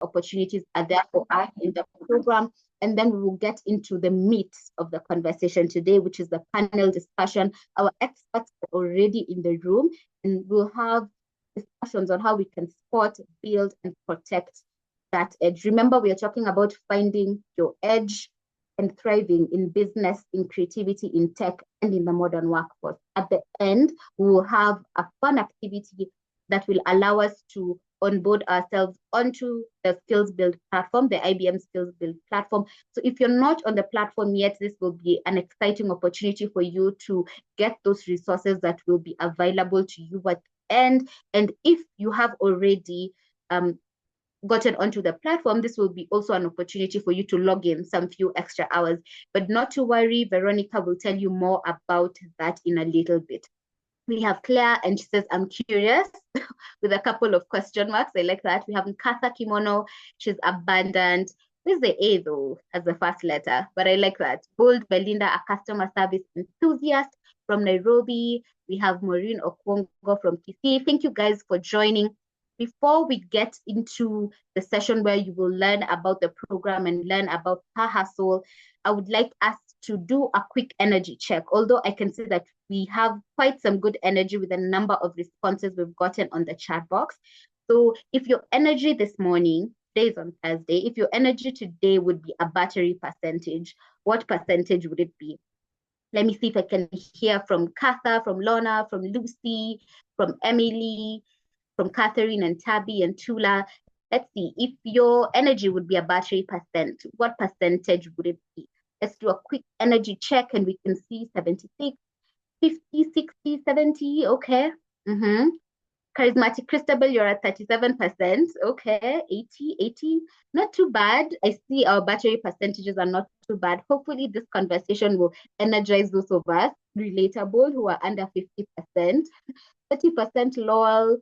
opportunities are there for us in the program. And then we will get into the meat of the conversation today, which is the panel discussion. Our experts are already in the room, and we'll have discussions on how we can spot, build, and protect that edge. Remember, we are talking about finding your edge and thriving in business, in creativity, in tech, and in the modern workforce. At the end, we will have a fun activity that will allow us to onboard ourselves onto the SkillsBuild platform, the IBM SkillsBuild platform. So if you're not on the platform yet, this will be an exciting opportunity for you to get those resources that will be available to you at the end. And if you have already gotten onto the platform, this will be also an opportunity for you to log in some few extra hours. But not to worry, Veronica will tell you more about that in a little bit. We have Claire, and she says, I'm curious, with a couple of question marks. I like that. We have Nkatha Kimono. She's abundant. Where's the A, though, as the first letter? But I like that. Bold Belinda, a customer service enthusiast from Nairobi. We have Maureen Okwongo from Kisii. Thank you guys for joining. Before we get into the session where you will learn about the program and learn about her hustle, I would like us to do a quick energy check. Although I can see that we have quite some good energy with a number of responses we've gotten on the chat box. So if your energy this morning, today is on Thursday, if your energy today would be a battery percentage, what percentage would it be? Let me see if I can hear from Katha, from Lorna, from Lucy, from Emily, from Catherine and Tabby and Tula. Let's see, if your energy would be a battery percent, what percentage would it be? Let's do a quick energy check and we can see 76, 50, 60, 70, okay. Charismatic Christabel, you're at 37%, okay, 80, not too bad. I see our battery percentages are not too bad. Hopefully this conversation will energize those of us, relatable, who are under 50%, 30% Lowell,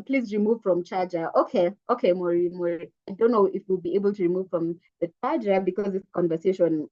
please remove from charger. Okay, Maureen. I don't know if we'll be able to remove from the charger because this conversation,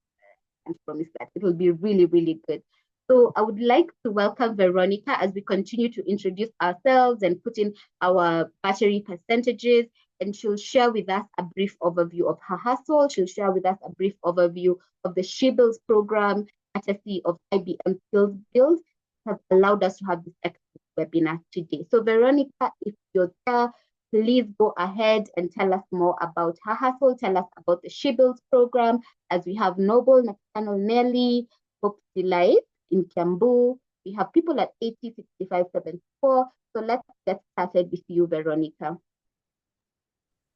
and promise that it will be really, really good. So I would like to welcome Veronica as we continue to introduce ourselves and put in our battery percentages, and she'll share with us a brief overview of her hustle. She'll share with us a brief overview of the SheBuilds program, courtesy of IBM SkillsBuild, has allowed us to have this excellent webinar today. So Veronica, if you're there, please go ahead and tell us more about her hustle. Tell us about the SheBuilds program, as we have Noble, Nathaniel, Nelly, Hope Delight in Kiambu. We have people at 80, 65, 74. So let's get started with you, Veronica.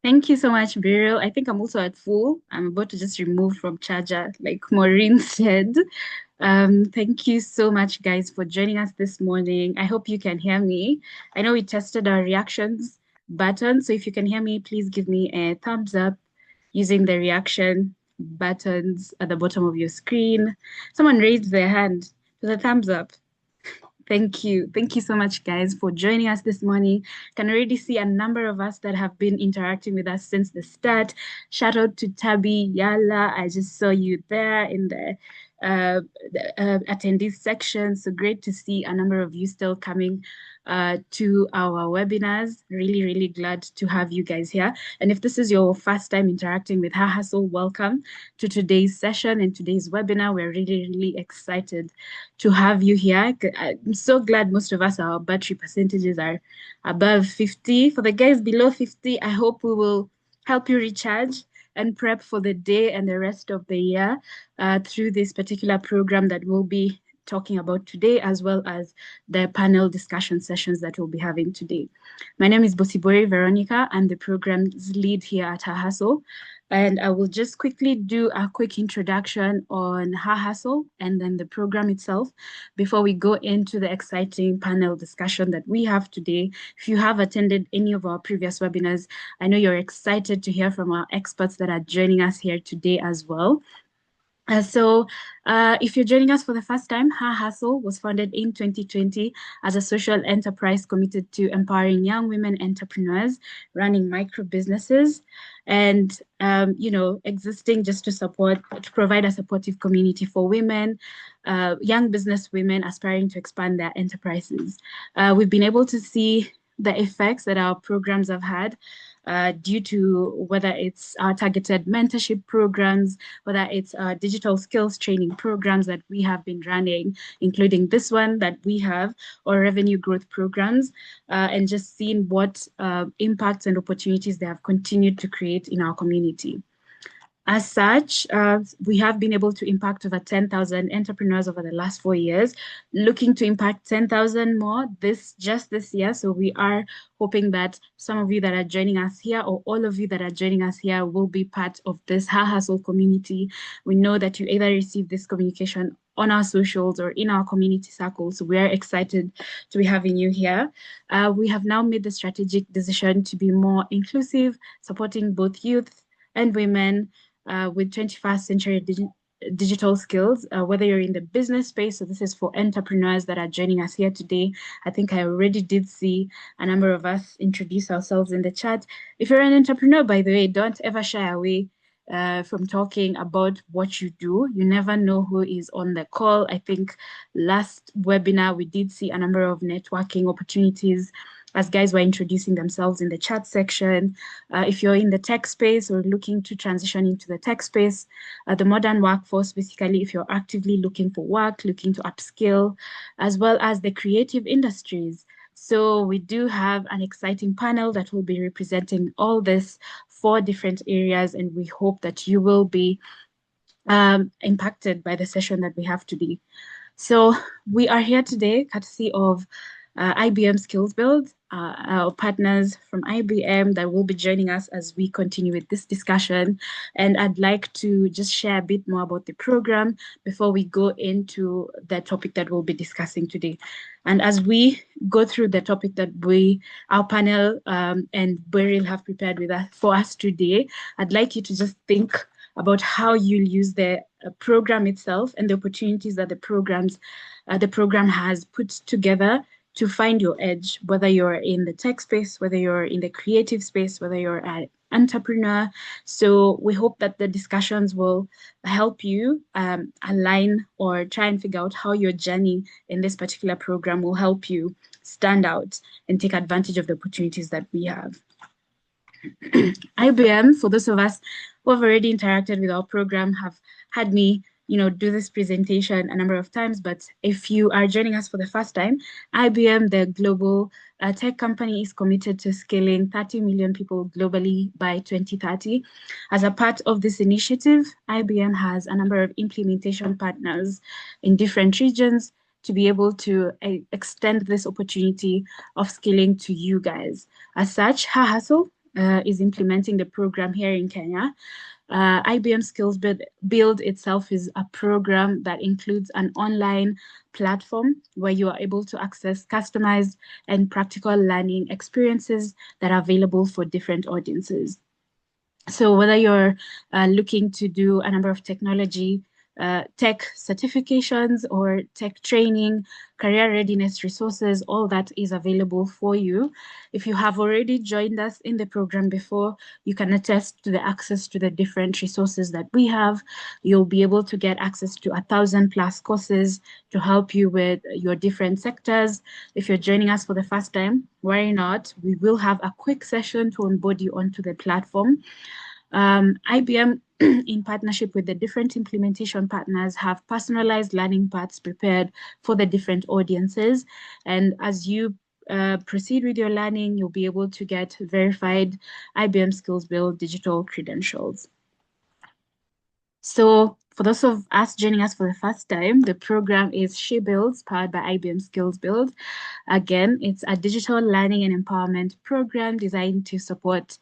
Thank you so much, Beryl. I think I'm also at full. I'm about to just remove from charger, like Maureen said. Thank you so much, guys, for joining us this morning. I hope you can hear me. I know we tested our reactions button, so if you can hear me, please give me a thumbs up using the reaction buttons at the bottom of your screen. Someone raised their hand. There's a thumbs up. Thank you. Thank you so much, guys, for joining us this morning. Can already see a number of us that have been interacting with us since the start. Shout out to Tabby, Yala. I just saw you there in the attendees section. So great to see a number of you still coming to our webinars. Really, really glad to have you guys here. And if this is your first time interacting with Her Hustle, welcome to today's session and today's webinar. We're really, really excited to have you here. I'm so glad most of us, our battery percentages are above 50. For the guys below 50, I hope we will help you recharge and prep for the day and the rest of the year through this particular program that we'll be talking about today, as well as the panel discussion sessions that we'll be having today. My name is Bosibori Veronica. I'm the program's lead here at Her Hustle. And I will just quickly do a quick introduction on Her Hustle and then the program itself before we go into the exciting panel discussion that we have today. If you have attended any of our previous webinars, I know you're excited to hear from our experts that are joining us here today as well. If you're joining us for the first time, Her Hustle was founded in 2020 as a social enterprise committed to empowering young women entrepreneurs running micro businesses and, existing just to provide a supportive community for women, young business women aspiring to expand their enterprises. We've been able to see the effects that our programs have had due to whether it's our targeted mentorship programs, whether it's our digital skills training programs that we have been running, including this one that we have, or revenue growth programs, and just seeing what impacts and opportunities they have continued to create in our community. As such, we have been able to impact over 10,000 entrepreneurs over the last 4 years, looking to impact 10,000 more this year. So we are hoping that some of you that are joining us here, or all of you that are joining us here, will be part of this Ha Hustle community. We know that you either receive this communication on our socials or in our community circles. So we are excited to be having you here. We have now made the strategic decision to be more inclusive, supporting both youth and women with 21st century digital skills, whether you're in the business space. So this is for entrepreneurs that are joining us here today. I think I already did see a number of us introduce ourselves in the chat. If you're an entrepreneur, by the way, don't ever shy away from talking about what you do. You never know who is on the call. I think last webinar, we did see a number of networking opportunities as guys were introducing themselves in the chat section. If you're in the tech space or looking to transition into the tech space, the modern workforce, basically, if you're actively looking for work, looking to upskill, as well as the creative industries. So we do have an exciting panel that will be representing all this 4 different areas, and we hope that you will be impacted by the session that we have today. So we are here today courtesy of IBM SkillsBuild, our partners from IBM that will be joining us as we continue with this discussion. And I'd like to just share a bit more about the program before we go into the topic that we'll be discussing today. And as we go through the topic that our panel and Beryl have prepared for us today, I'd like you to just think about how you'll use the program itself and the opportunities that the program has put together to find your edge, whether you're in the tech space, whether you're in the creative space, whether you're an entrepreneur. So we hope that the discussions will help you align or try and figure out how your journey in this particular program will help you stand out and take advantage of the opportunities that we have. IBM, for those of us who have already interacted with our program, have had me do this presentation a number of times, but if you are joining us for the first time, IBM, the global tech company, is committed to scaling 30 million people globally by 2030. As a part of this initiative, IBM has a number of implementation partners in different regions to be able to extend this opportunity of scaling to you guys. As such, Ha Hustle is implementing the program here in Kenya. IBM SkillsBuild itself is a program that includes an online platform where you are able to access customized and practical learning experiences that are available for different audiences. So whether you're looking to do a number of technology, tech certifications or tech training, career readiness resources, all that is available for you. If you have already joined us in the program before, you can attest to the access to the different resources that we have. You'll be able to get access to 1,000+ courses to help you with your different sectors. If you're joining us for the first time, worry not. We will have a quick session to onboard you onto the platform. IBM, in partnership with the different implementation partners, have personalized learning paths prepared for the different audiences. And as you proceed with your learning, you'll be able to get verified IBM SkillsBuild digital credentials. So for those of us joining us for the first time, the program is SheBuilds, powered by IBM SkillsBuild. Again, it's a digital learning and empowerment program designed to support,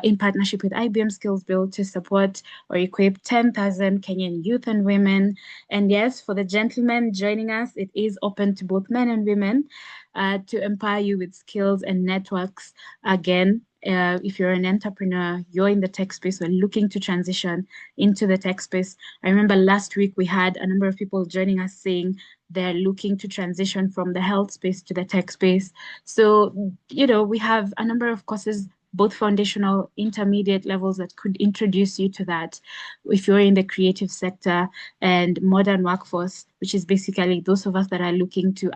in partnership with IBM SkillsBuild, to support or equip 10,000 Kenyan youth and women. And yes, for the gentlemen joining us, it is open to both men and women to empower you with skills and networks. Again, if you're an entrepreneur, you're in the tech space, or looking to transition into the tech space. I remember last week we had a number of people joining us saying they're looking to transition from the health space to the tech space. So, we have a number of courses, both foundational, intermediate levels, that could introduce you to that if you're in the creative sector, and modern workforce, which is basically those of us that are looking to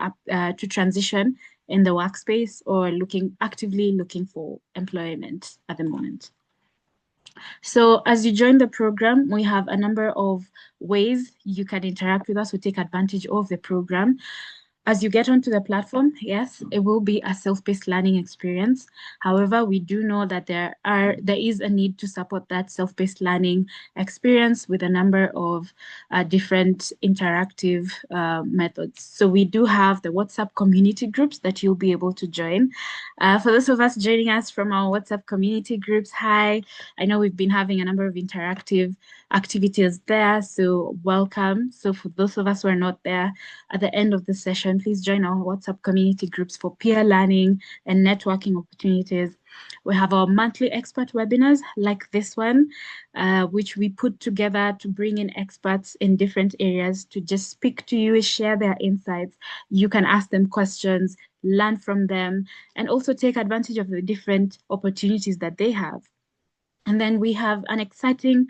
transition in the workspace or actively looking for employment at the moment. So as you join the program, we have a number of ways you can interact with us or take advantage of the program. As you get onto the platform, yes, it will be a self-paced learning experience. However, we do know that there is a need to support that self-paced learning experience with a number of different interactive methods. So we do have the WhatsApp community groups that you'll be able to join. For those of us joining us from our WhatsApp community groups, hi. I know we've been having a number of interactive activities there, so welcome. So for those of us who are not there, at the end of the session, please join our WhatsApp community groups for peer learning and networking opportunities. We have our monthly expert webinars like this one, which we put together to bring in experts in different areas to just speak to you, share their insights. You can ask them questions, learn from them, and also take advantage of the different opportunities that they have. And then we have an exciting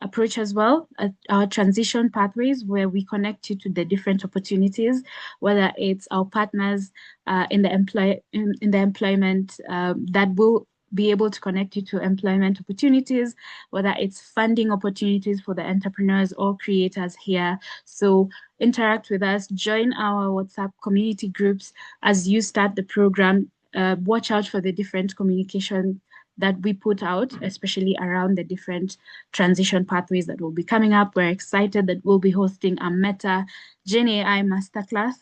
approach as well, our transition pathways, where we connect you to the different opportunities, whether it's our partners in the employment that will be able to connect you to employment opportunities, whether it's funding opportunities for the entrepreneurs or creators here. So interact with us, join our WhatsApp community groups as you start the program. Watch out for the different communication that we put out, especially around the different transition pathways that will be coming up. We're excited that we'll be hosting a Meta Gen AI masterclass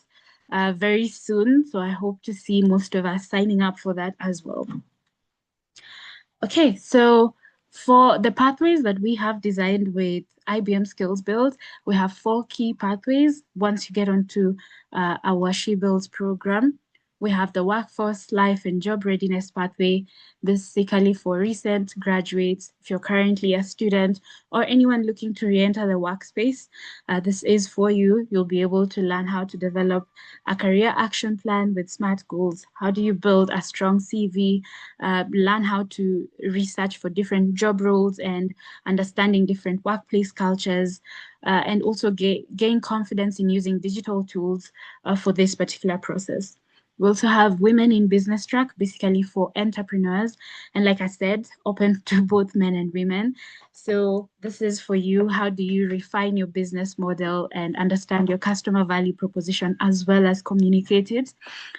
very soon. So I hope to see most of us signing up for that as well. Okay, so for the pathways that we have designed with IBM SkillsBuild, we have 4 key pathways. Once you get onto our SheBuilds program, we have the workforce, life, and job readiness pathway, basically for recent graduates, if you're currently a student, or anyone looking to re-enter the workspace. This is for you. You'll be able to learn how to develop a career action plan with SMART goals. How do you build a strong CV? Learn how to research for different job roles and understanding different workplace cultures, and also gain confidence in using digital tools for this particular process. We also have Women in Business track, basically for entrepreneurs. And like I said, open to both men and women. So this is for you. How do you refine your business model and understand your customer value proposition as well as communicate it?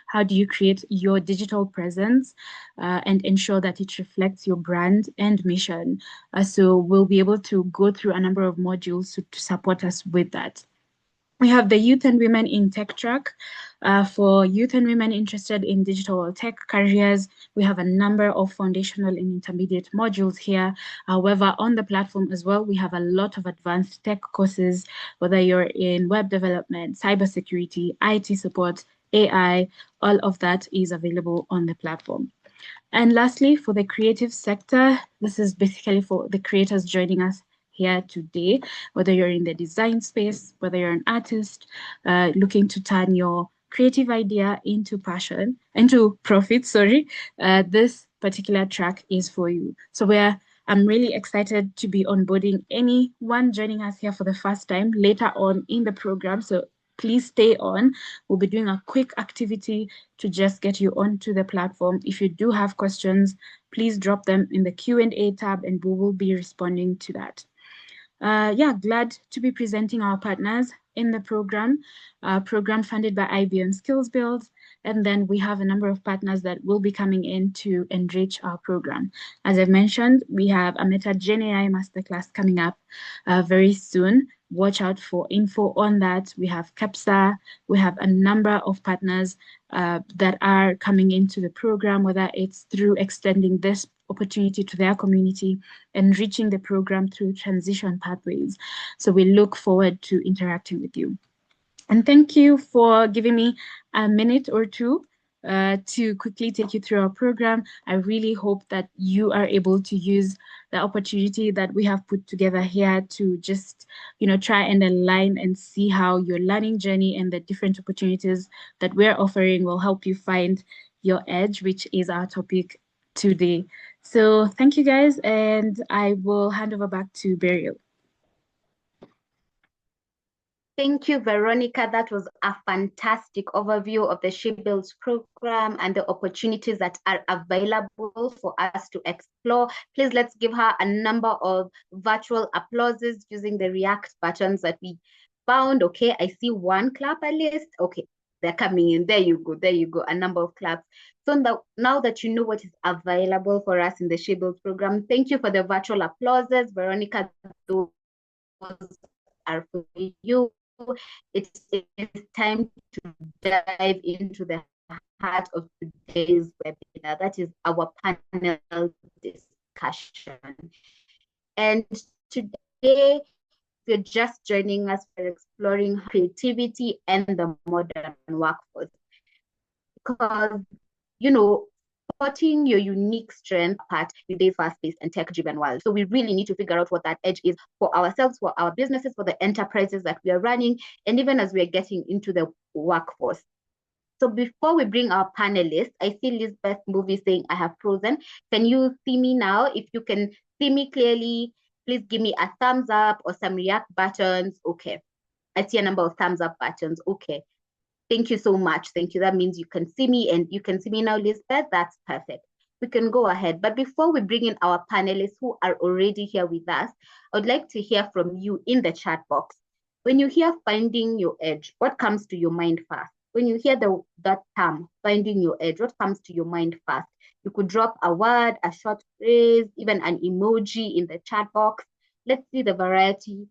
How do you create your digital presence and ensure that it reflects your brand and mission? So we'll be able to go through a number of modules to support us with that. We have the Youth and Women in Tech track. For youth and women interested in digital or tech careers, we have a number of foundational and intermediate modules here. However, on the platform as well, we have a lot of advanced tech courses, whether you're in web development, cybersecurity, IT support, AI, all of that is available on the platform. And lastly, for the creative sector, this is basically for the creators joining us here today, whether you're in the design space, whether you're an artist looking to turn your creative idea into profit, this particular track is for you. So I'm really excited to be onboarding anyone joining us here for the first time later on in the program. So please stay on. We'll be doing a quick activity to just get you onto the platform. If you do have questions, please drop them in the Q&A tab and we will be responding to that. Glad to be presenting our partners in the program funded by IBM SkillsBuild. And then we have a number of partners that will be coming in to enrich our program. As I've mentioned, we have a Meta Gen AI masterclass coming up very soon. Watch out for info on that. We have CAPSA. We have a number of partners that are coming into the program, whether it's through extending this opportunity to their community, enriching the program through transition pathways. So we look forward to interacting with you. And thank you for giving me a minute or two to quickly take you through our program. I really hope that you are able to use the opportunity that we have put together here to just, try and align and see how your learning journey and the different opportunities that we're offering will help you find your edge, which is our topic today. So thank you guys, and I will hand over back to Beryl. Thank you, Veronica. That was a fantastic overview of the SheBuilds program and the opportunities that are available for us to explore. Please let's give her a number of virtual applauses using the React buttons that we found. Okay, I see one clap at least. Okay, they're coming in. There you go. There you go. A number of claps. So now that you know what is available for us in the SheBuilds program, thank you for the virtual applauses. Veronica, those are for you. It is time to dive into the heart of today's webinar. That is our panel discussion. And today, if you're just joining us, we're exploring creativity and the modern workforce. Because, you know, supporting your unique strength part in today's fast-paced and tech-driven world. So we really need to figure out what that edge is for ourselves, for our businesses, for the enterprises that we are running, and even as we are getting into the workforce. So before we bring our panelists, I see Lisbeth Movie saying, I have frozen. Can you see me now? If you can see me clearly, please give me a thumbs up or some react buttons. Okay. I see a number of thumbs up buttons. Okay. Thank you so much. Thank you. That means you can see me and you can see me now, Lisbeth. That's perfect. We can go ahead. But before we bring in our panelists who are already here with us, I would like to hear from you in the chat box. When you hear finding your edge, what comes to your mind first? When you hear that term, finding your edge, what comes to your mind first? You could drop a word, a short phrase, even an emoji in the chat box. Let's see the variety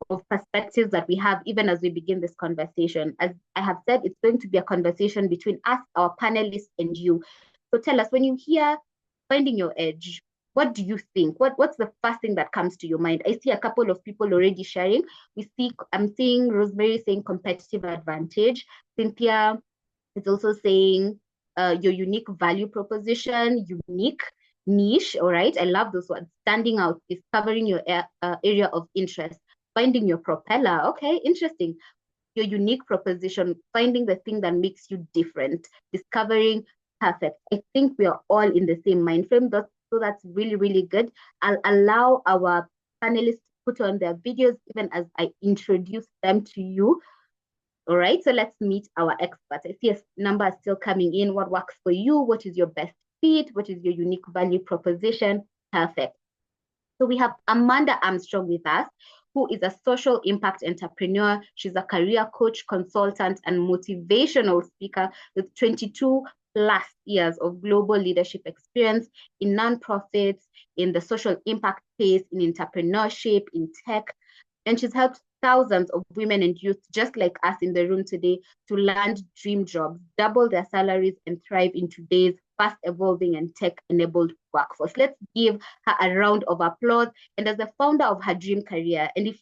of perspectives that we have even as we begin this conversation. As I have said, it's going to be a conversation between us, our panelists, and you. So tell us, when you hear finding your edge, what do you think? What's the first thing that comes to your mind? I see a couple of people already sharing. I'm seeing Rosemary saying competitive advantage. Cynthia is also saying your unique value proposition, unique niche. All right, I love those words. Standing out, discovering your area of interest, finding your propeller. Okay, interesting. Your unique proposition, finding the thing that makes you different, discovering. Perfect. I think we are all in the same mind frame. So that's really, really good. I'll allow our panelists to put on their videos even as I introduce them to you. All right, so let's meet our experts. I see a number is still coming in. What works for you? What is your best fit? What is your unique value proposition? Perfect. So we have Amanda Armstrong with us, who is a social impact entrepreneur. She's a career coach, consultant, and motivational speaker with 22 plus years of global leadership experience in nonprofits, in the social impact space, in entrepreneurship, in tech. And she's helped thousands of women and youth just like us in the room today to land dream jobs, double their salaries, and thrive in today's fast evolving and tech-enabled workforce. Let's give her a round of applause. And as the founder of her dream career, and if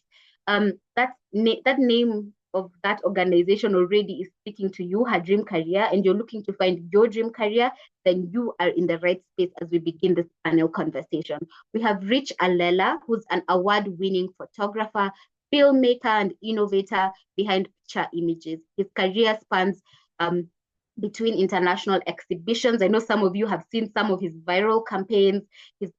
that name of that organization already is speaking to you, her dream career, and you're looking to find your dream career, then you are in the right space as we begin this panel conversation. We have Rich Allela, who's an award-winning photographer, filmmaker, and innovator behind Picha Images. His career spans between international exhibitions. I know some of you have seen some of his viral campaigns, his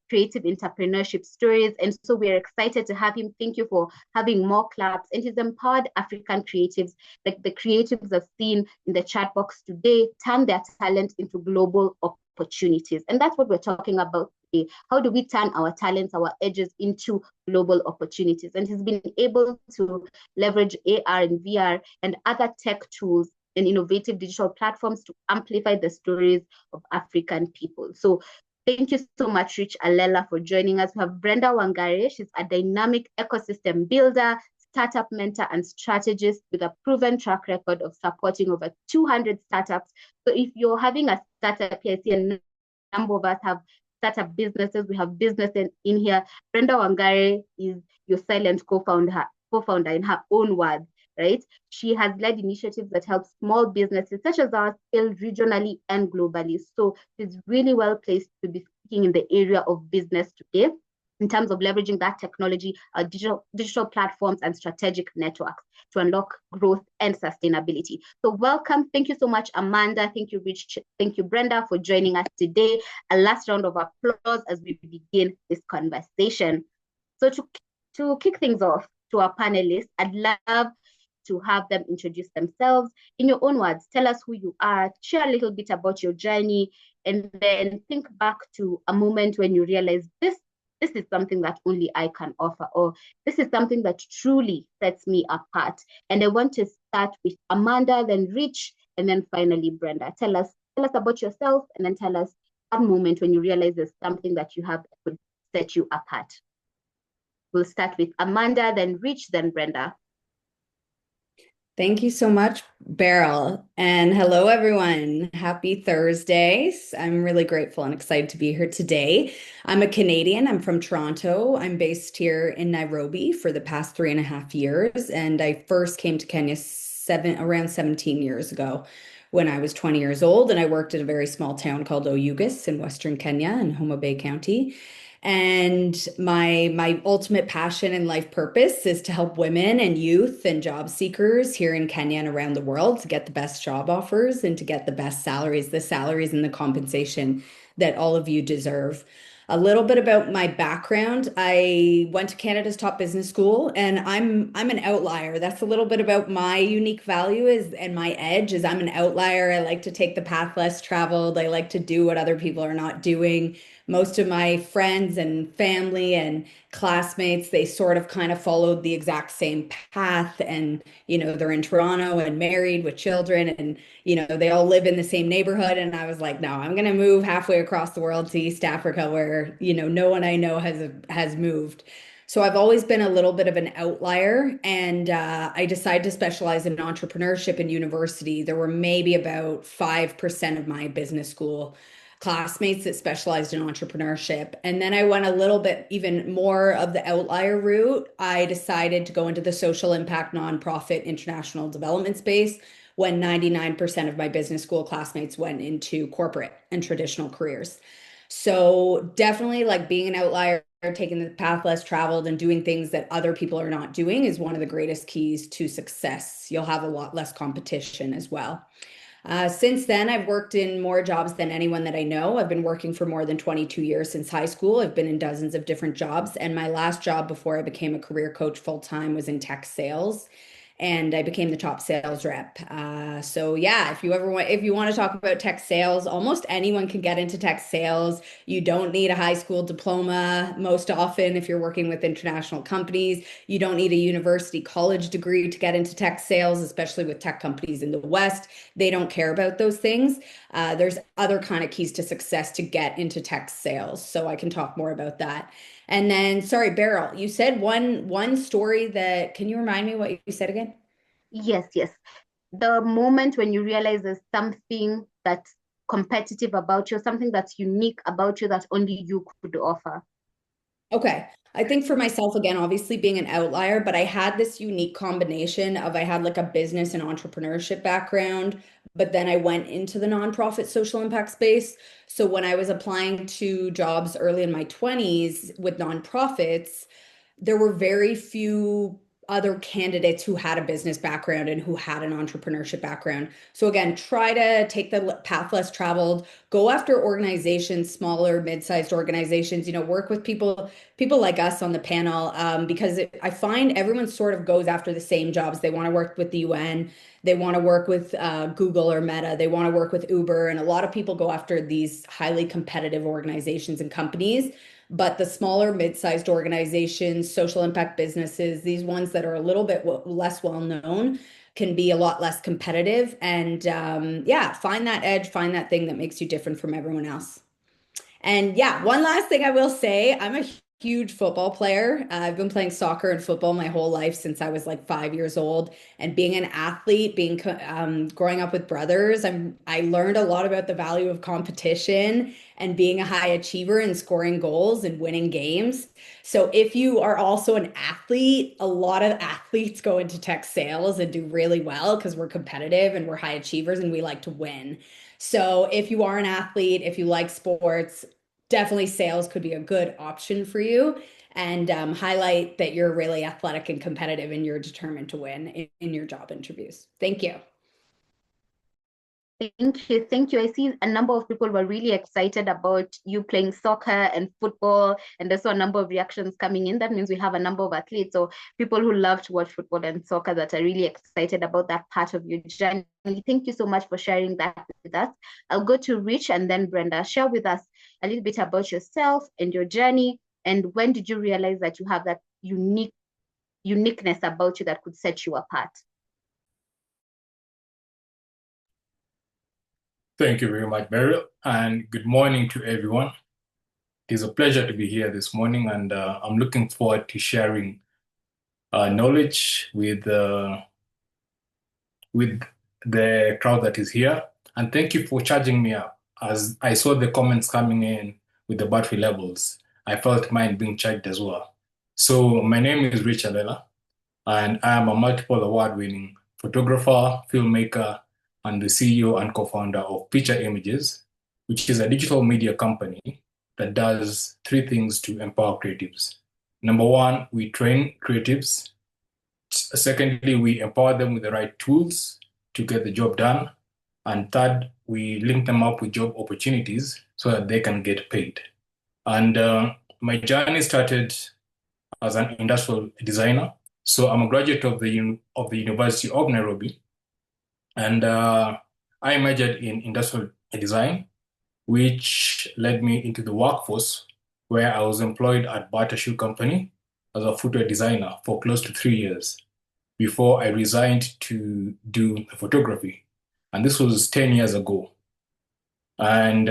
creative entrepreneurship stories. And so we're excited to have him. Thank you for having more claps. And he's empowered African creatives, like the creatives I've seen in the chat box today, turn their talent into global opportunities. And that's what we're talking about today. How do we turn our talents, our edges into global opportunities? And he's been able to leverage AR and VR and other tech tools and innovative digital platforms to amplify the stories of African people. So thank you so much, Rich Allela, for joining us. We have Brenda Wangari. She's a dynamic ecosystem builder, startup mentor, and strategist with a proven track record of supporting over 200 startups. So if you're having a startup here, I see a number of us have startup businesses. We have businesses in here. Brenda Wangari is your silent co-founder in her own words, right? She has led initiatives that help small businesses such as ours scale regionally and globally. So she's really well placed to be speaking in the area of business today in terms of leveraging that technology, digital platforms, and strategic networks to unlock growth and sustainability. So welcome. Thank you so much, Amanda. Thank you, Rich. Thank you, Brenda, for joining us today. A last round of applause as we begin this conversation. So to kick things off, to our panelists. I'd love to have them introduce themselves in your own words. Tell us who you are, share a little bit about your journey, and then think back to a moment when you realize this is something that only I can offer, or this is something that truly sets me apart. And I want to start with Amanda, then Rich, and then finally Brenda. Tell us about yourself, and then tell us that moment when you realize there's something that you have that could set you apart. We'll start with Amanda, then Rich, then Brenda. Thank you so much, Beryl. And hello, everyone. Happy Thursdays. I'm really grateful and excited to be here today. I'm a Canadian. I'm from Toronto. I'm based here in Nairobi for the past 3.5 years. And I first came to Kenya around 17 years ago when I was 20 years old. And I worked at a very small town called Oyugis in Western Kenya in Homa Bay County. And my ultimate passion and life purpose is to help women and youth and job seekers here in Kenya and around the world to get the best job offers and to get the best salaries, and the compensation that all of you deserve. A little bit about my background. I went to Canada's top business school, and I'm an outlier. That's a little bit about my unique value and my edge is I'm an outlier. I like to take the path less traveled. I like to do what other people are not doing. Most of my friends and family and classmates, they sort of kind of followed the exact same path, and they're in Toronto and married with children, and they all live in the same neighborhood. And I was like, no, I'm gonna move halfway across the world to East Africa where no one I know has moved. So I've always been a little bit of an outlier, and I decided to specialize in entrepreneurship in university. There were maybe about 5% of my business school classmates that specialized in entrepreneurship. And then I went a little bit even more of the outlier route. I decided to go into the social impact nonprofit international development space when 99% of my business school classmates went into corporate and traditional careers. So definitely like being an outlier, taking the path less traveled and doing things that other people are not doing is one of the greatest keys to success. You'll have a lot less competition as well. Since then, I've worked in more jobs than anyone that I know. I've been working for more than 22 years since high school. I've been in dozens of different jobs. And my last job before I became a career coach full-time was in tech sales. And I became the top sales rep. So yeah, if you want to talk about tech sales, almost anyone can get into tech sales. You don't need a high school diploma most often if you're working with international companies. You don't need a university college degree to get into tech sales, especially with tech companies in the West. They don't care about those things. There's other kind of keys to success to get into tech sales. So I can talk more about that. And then, sorry, Beryl, you said one story can you remind me what you said again? Yes. The moment when you realize there's something that's competitive about you, something that's unique about you that only you could offer. Okay. I think for myself, again, obviously being an outlier, but I had this unique combination of I had like a business and entrepreneurship background, but then I went into the nonprofit social impact space. So when I was applying to jobs early in my 20s with nonprofits, there were very few other candidates who had a business background and who had an entrepreneurship background. So again, try to take the path less traveled, go after organizations, smaller, mid-sized organizations, work with people like us on the panel, because I find everyone sort of goes after the same jobs. They want to work with the UN, they want to work with Google or Meta, they want to work with Uber, and a lot of people go after these highly competitive organizations and companies. But the smaller, mid-sized organizations, social impact businesses, these ones that are a little bit less well known, can be a lot less competitive. And yeah, find that edge, find that thing that makes you different from everyone else. And yeah, one last thing I will say, I'm a huge football player. I've been playing soccer and football my whole life since I was like 5 years old. And being an athlete, growing up with brothers, I learned a lot about the value of competition and being a high achiever and scoring goals and winning games. So if you are also an athlete, a lot of athletes go into tech sales and do really well because we're competitive and we're high achievers and we like to win. So if you are an athlete, if you like sports, definitely sales could be a good option for you, and highlight that you're really athletic and competitive and you're determined to win in your job interviews. Thank you. Thank you. Thank you. I see a number of people were really excited about you playing soccer and football, and there's a number of reactions coming in. That means we have a number of athletes, so people who love to watch football and soccer that are really excited about that part of your journey. Thank you so much for sharing that with us. I'll go to Rich and then Brenda. Share with us a little bit about yourself and your journey, and when did you realize that you have that uniqueness about you that could set you apart? Thank you very much, Beryl, and good morning to everyone. It is a pleasure to be here this morning, and I'm looking forward to sharing knowledge with the crowd that is here. And thank you for charging me up. As I saw the comments coming in with the battery levels, I felt mine being charged as well. So my name is Rich Allela, and I am a multiple award-winning photographer, filmmaker, and the CEO and co-founder of Picha Images, which is a digital media company that does three things to empower creatives. Number one, we train creatives. Secondly, we empower them with the right tools to get the job done. And third, we link them up with job opportunities so that they can get paid. And my journey started as an industrial designer. So I'm a graduate of the University of Nairobi, and I majored in industrial design, which led me into the workforce, where I was employed at Bata Shoe Company as a footwear designer for close to 3 years before I resigned to do the photography. And this was 10 years ago. And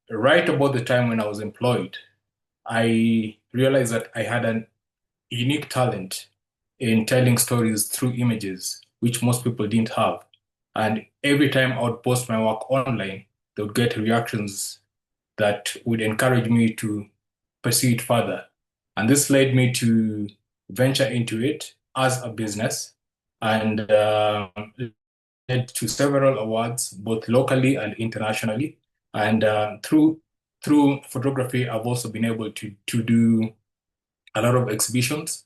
right about the time when I was employed, I realized that I had a unique talent in telling stories through images, which most people didn't have. And every time I would post my work online, they would get reactions that would encourage me to pursue it further. And this led me to venture into it as a business, and led to several awards, both locally and internationally. And through photography, I've also been able to do a lot of exhibitions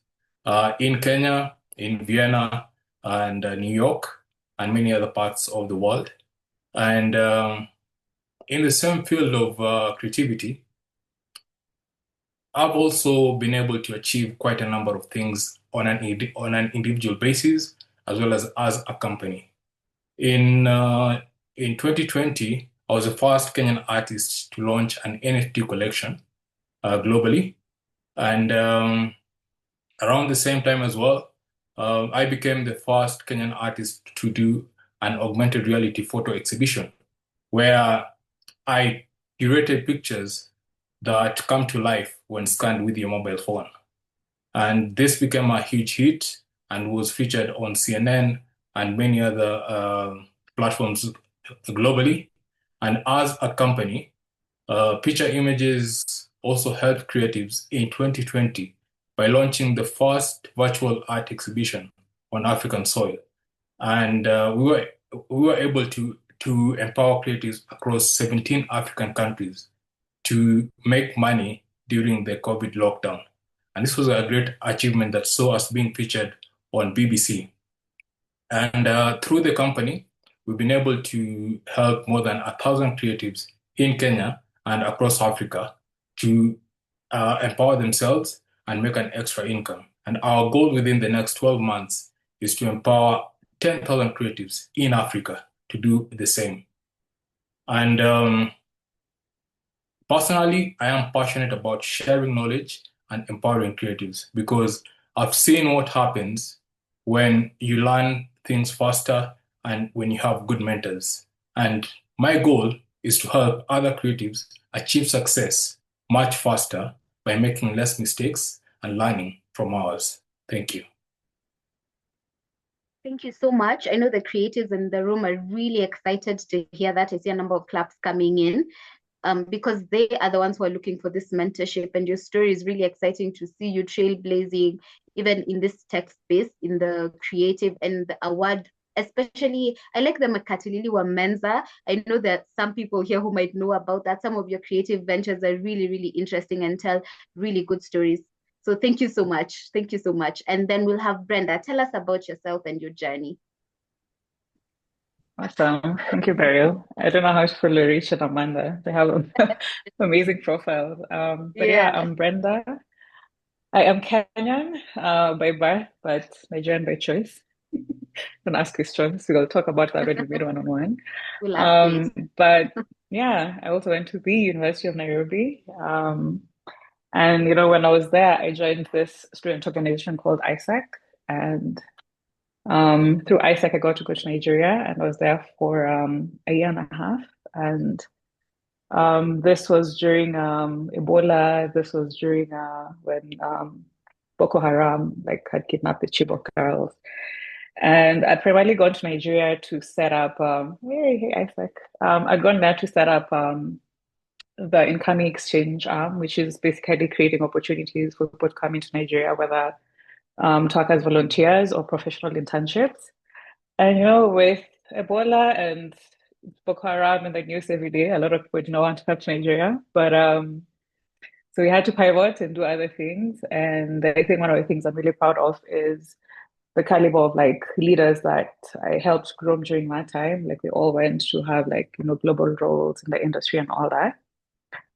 in Kenya, in Vienna, and New York, and many other parts of the world. And in the same field of creativity, I've also been able to achieve quite a number of things on an individual basis, as well as a company. In 2020, I was the first Kenyan artist to launch an NFT collection globally. And around the same time as well, I became the first Kenyan artist to do an augmented reality photo exhibition, where I curated pictures that come to life when scanned with your mobile phone. And this became a huge hit and was featured on CNN and many other platforms globally. And as a company, Picha Images also helped creatives in 2020 by launching the first virtual art exhibition on African soil. And we were able to empower creatives across 17 African countries to make money during the COVID lockdown. And this was a great achievement that saw us being featured on BBC. And through the company, we've been able to help more than 1,000 creatives in Kenya and across Africa to empower themselves and make an extra income. And our goal within the next 12 months is to empower 10,000 creatives in Africa to do the same. And personally, I am passionate about sharing knowledge and empowering creatives, because I've seen what happens when you learn things faster and when you have good mentors. And my goal is to help other creatives achieve success much faster by making less mistakes and learning from ours. Thank you. Thank you so much. I know the creatives in the room are really excited to hear that. I see a number of claps coming in. Because they are the ones who are looking for this mentorship, and your story is really exciting to see you trailblazing, even in this tech space, in the creative and the award. Especially, I like the Makatilili wa Menza. I know that some people here who might know about that. Some of your creative ventures are really, really interesting and tell really good stories. So thank you so much. Thank you so much. And then we'll have Brenda. Tell us about yourself and your journey. Awesome. Thank you, Beryl. I don't know how to follow Rich and Amanda. They have amazing profiles. But yeah, Yeah. I'm Brenda. I am Kenyan by birth, but Nigerian by choice. Don't ask questions. We'll talk about that when we meet one-on-one. We'll update. But yeah, I also went to the University of Nairobi. And when I was there, I joined this student organization called ISAC. And through ISAC, I got to go to Nigeria, and I was there for a year and a half. And this was during Ebola. This was during when Boko Haram had kidnapped the Chibok girls. And I'd primarily gone to Nigeria to set up. Hey, Isaac. I'd gone there to set up the incoming exchange arm, which is basically creating opportunities for people to come into Nigeria, whether to work as volunteers or professional internships. And with Ebola and Boko Haram in the news every day, a lot of people didn't want to come to Nigeria. But so we had to pivot and do other things. And I think one of the things I'm really proud of is the caliber of leaders that I helped groom during my time. We all went to have global roles in the industry and all that.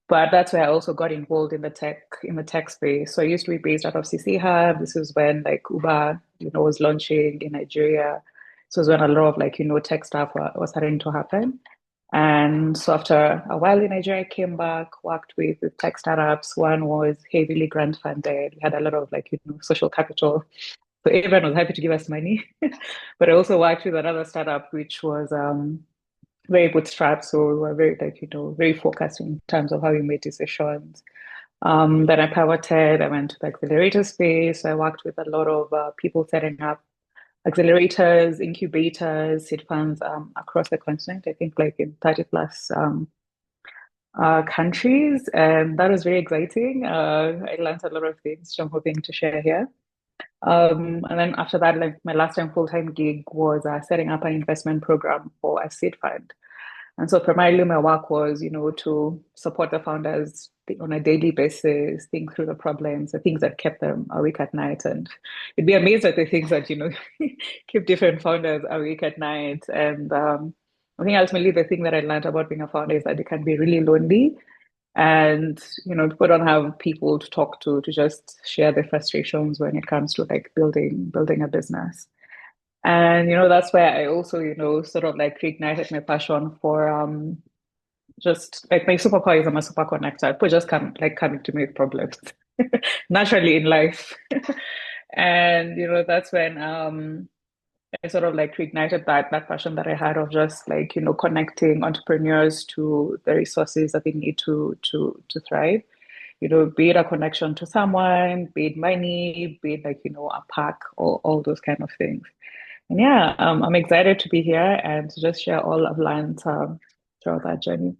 But that's where I also got involved in the tech space. So I used to be based out of CC Hub. This is when Uber, was launching in Nigeria. So it was when a lot of tech stuff was starting to happen. And so after a while in Nigeria, I came back, worked with tech startups. One was heavily grant funded. We had a lot of social capital. So everyone was happy to give us money. But I also worked with another startup, which was very bootstrapped. So we were very very focused in terms of how we made decisions. Then I pivoted. I went to the accelerator space. I worked with a lot of people setting up accelerators, incubators, seed funds across the continent. I think in 30 plus countries, and that was very exciting. I learned a lot of things, which I'm hoping to share here. And then after that, my last time full-time gig was setting up an investment program for a seed fund. And so primarily my work was, to support the founders on a daily basis, think through the problems, the things that kept them awake at night. And you'd be amazed at the things that, keep different founders awake at night. And I think ultimately the thing that I learned about being a founder is that it can be really lonely. And, people don't have people to talk to just share their frustrations when it comes to building a business. And, that's where I also, sort of reignited my passion for just my superpower is I'm a super connector. People just coming to me with problems naturally in life. And, that's when I sort of reignited that passion that I had of just connecting entrepreneurs to the resources that they need to thrive. Be it a connection to someone, be it money, be it a pack, all those kind of things. And yeah, I'm excited to be here and to just share all I've learned throughout that journey.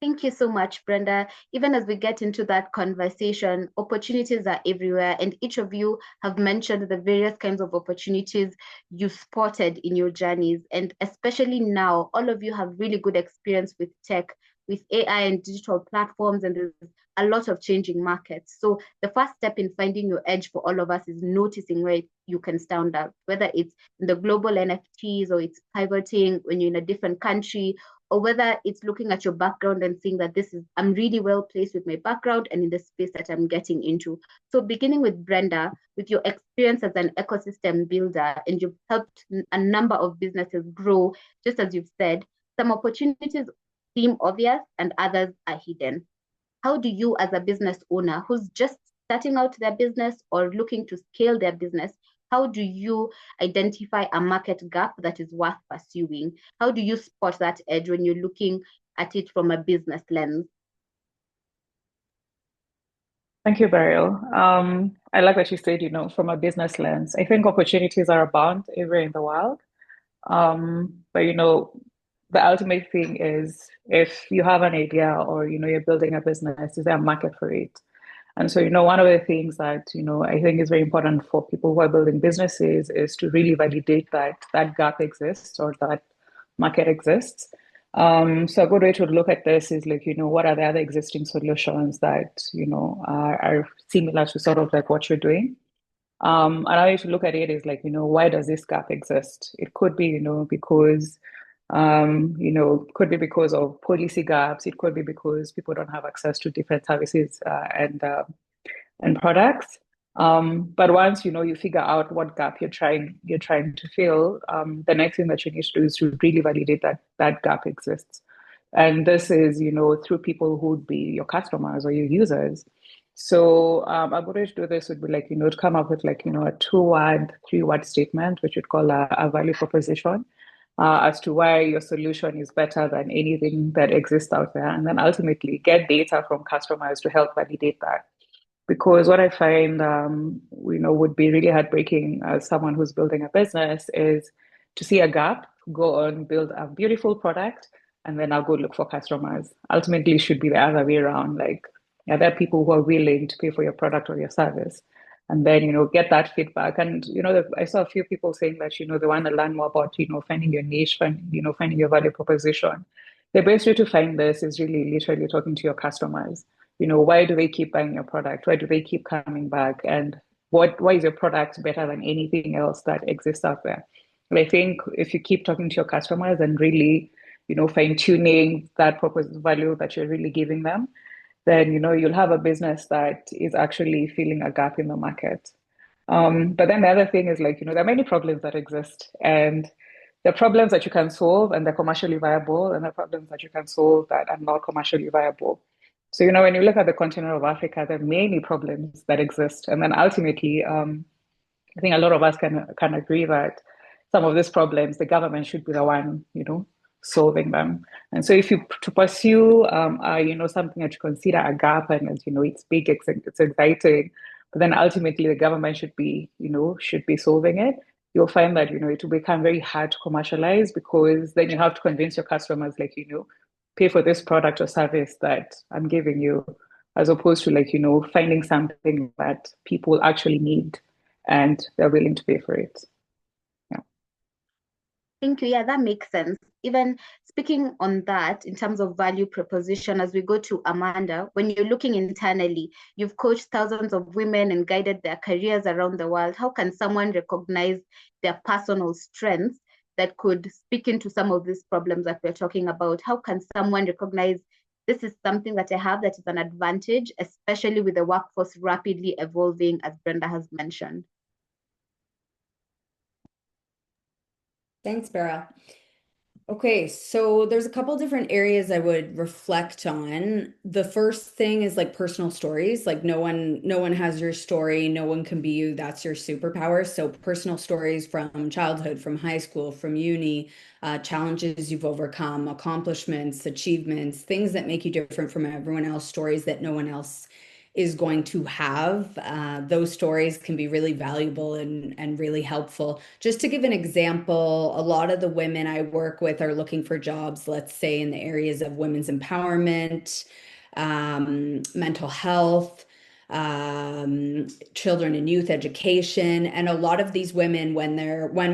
Thank you so much, Brenda. Even as we get into that conversation, opportunities are everywhere, and each of you have mentioned the various kinds of opportunities you spotted in your journeys. And especially now, all of you have really good experience with tech, with AI and digital platforms, and there's a lot of changing markets. So the first step in finding your edge for all of us is noticing where you can stand out, whether it's in the global NFTs or it's pivoting when you're in a different country, or whether it's looking at your background and seeing that I'm really well placed with my background and in the space that I'm getting into. So beginning with Brenda, with your experience as an ecosystem builder, and you've helped a number of businesses grow, just as you've said, some opportunities seem obvious and others are hidden. How do you, as a business owner who's just starting out their business or looking to scale their business, how do you identify a market gap that is worth pursuing? How do you spot that edge when you're looking at it from a business lens? Thank you, Beryl. I like what you said, from a business lens. I think opportunities are abound everywhere in the world. But, the ultimate thing is if you have an idea or, you're building a business, is there a market for it? And so, one of the things that, I think is very important for people who are building businesses is to really validate that that gap exists or that market exists. So a good way to look at this is what are the other existing solutions that, are similar to sort of what you're doing? Another way to look at it is like, why does this gap exist? It could be, because, could be because of policy gaps. It could be because people don't have access to different services and products. But once you figure out what gap you're trying to fill, the next thing that you need to do is to really validate that that gap exists. And this is, through people who would be your customers or your users. So a good way to do this would be like, to come up with like, a 2-word, 3-word statement, which we'd call a value proposition, as to why your solution is better than anything that exists out there. And then ultimately get data from customers to help validate that. Because what I find, would be really heartbreaking as someone who's building a business is to see a gap, go on, build a beautiful product, and then I'll go look for customers. Ultimately, it should be the other way around. Like, yeah, there are people who are willing to pay for your product or your service, and then get that feedback. And I saw a few people saying that they want to learn more about finding your niche, finding your value proposition. The best way to find this is really literally talking to your customers. Why do they keep buying your product? Why do they keep coming back? And why is your product better than anything else that exists out there? And I think if you keep talking to your customers and really, fine tuning that proposed value that you're really giving them, then, you'll have a business that is actually filling a gap in the market. But then the other thing is like, there are many problems that exist, and there are problems that you can solve and they're commercially viable, and there are problems that you can solve that are not commercially viable. So, when you look at the continent of Africa, there are many problems that exist. And then ultimately, I think a lot of us can agree that some of these problems, the government should be the one, solving them. And so if you to pursue, something that you consider a gap and, it's big, it's exciting, but then ultimately the government should be solving it, you'll find that, it will become very hard to commercialize, because then you have to convince your customers, like, pay for this product or service that I'm giving you, as opposed to like, finding something that people actually need and they're willing to pay for it. Yeah. Thank you. Yeah, that makes sense. Even speaking on that, in terms of value proposition, as we go to Amanda, when you're looking internally, you've coached thousands of women and guided their careers around the world. How can someone recognize their personal strengths that could speak into some of these problems that we're talking about? How can someone recognize this is something that I have that is an advantage, especially with the workforce rapidly evolving, as Brenda has mentioned? Thanks, Beryl. Okay, so there's a couple different areas I would reflect on. The first thing is like personal stories. Like no one has your story, no one can be you. That's your superpower. So personal stories from childhood, from high school, from uni, challenges you've overcome, accomplishments, achievements, things that make you different from everyone else, stories that no one else is going to have. Those stories can be really valuable and really helpful. Just to give an example, a lot of the women I work with are looking for jobs, let's say in the areas of women's empowerment, mental health, children and youth education. And a lot of these women, when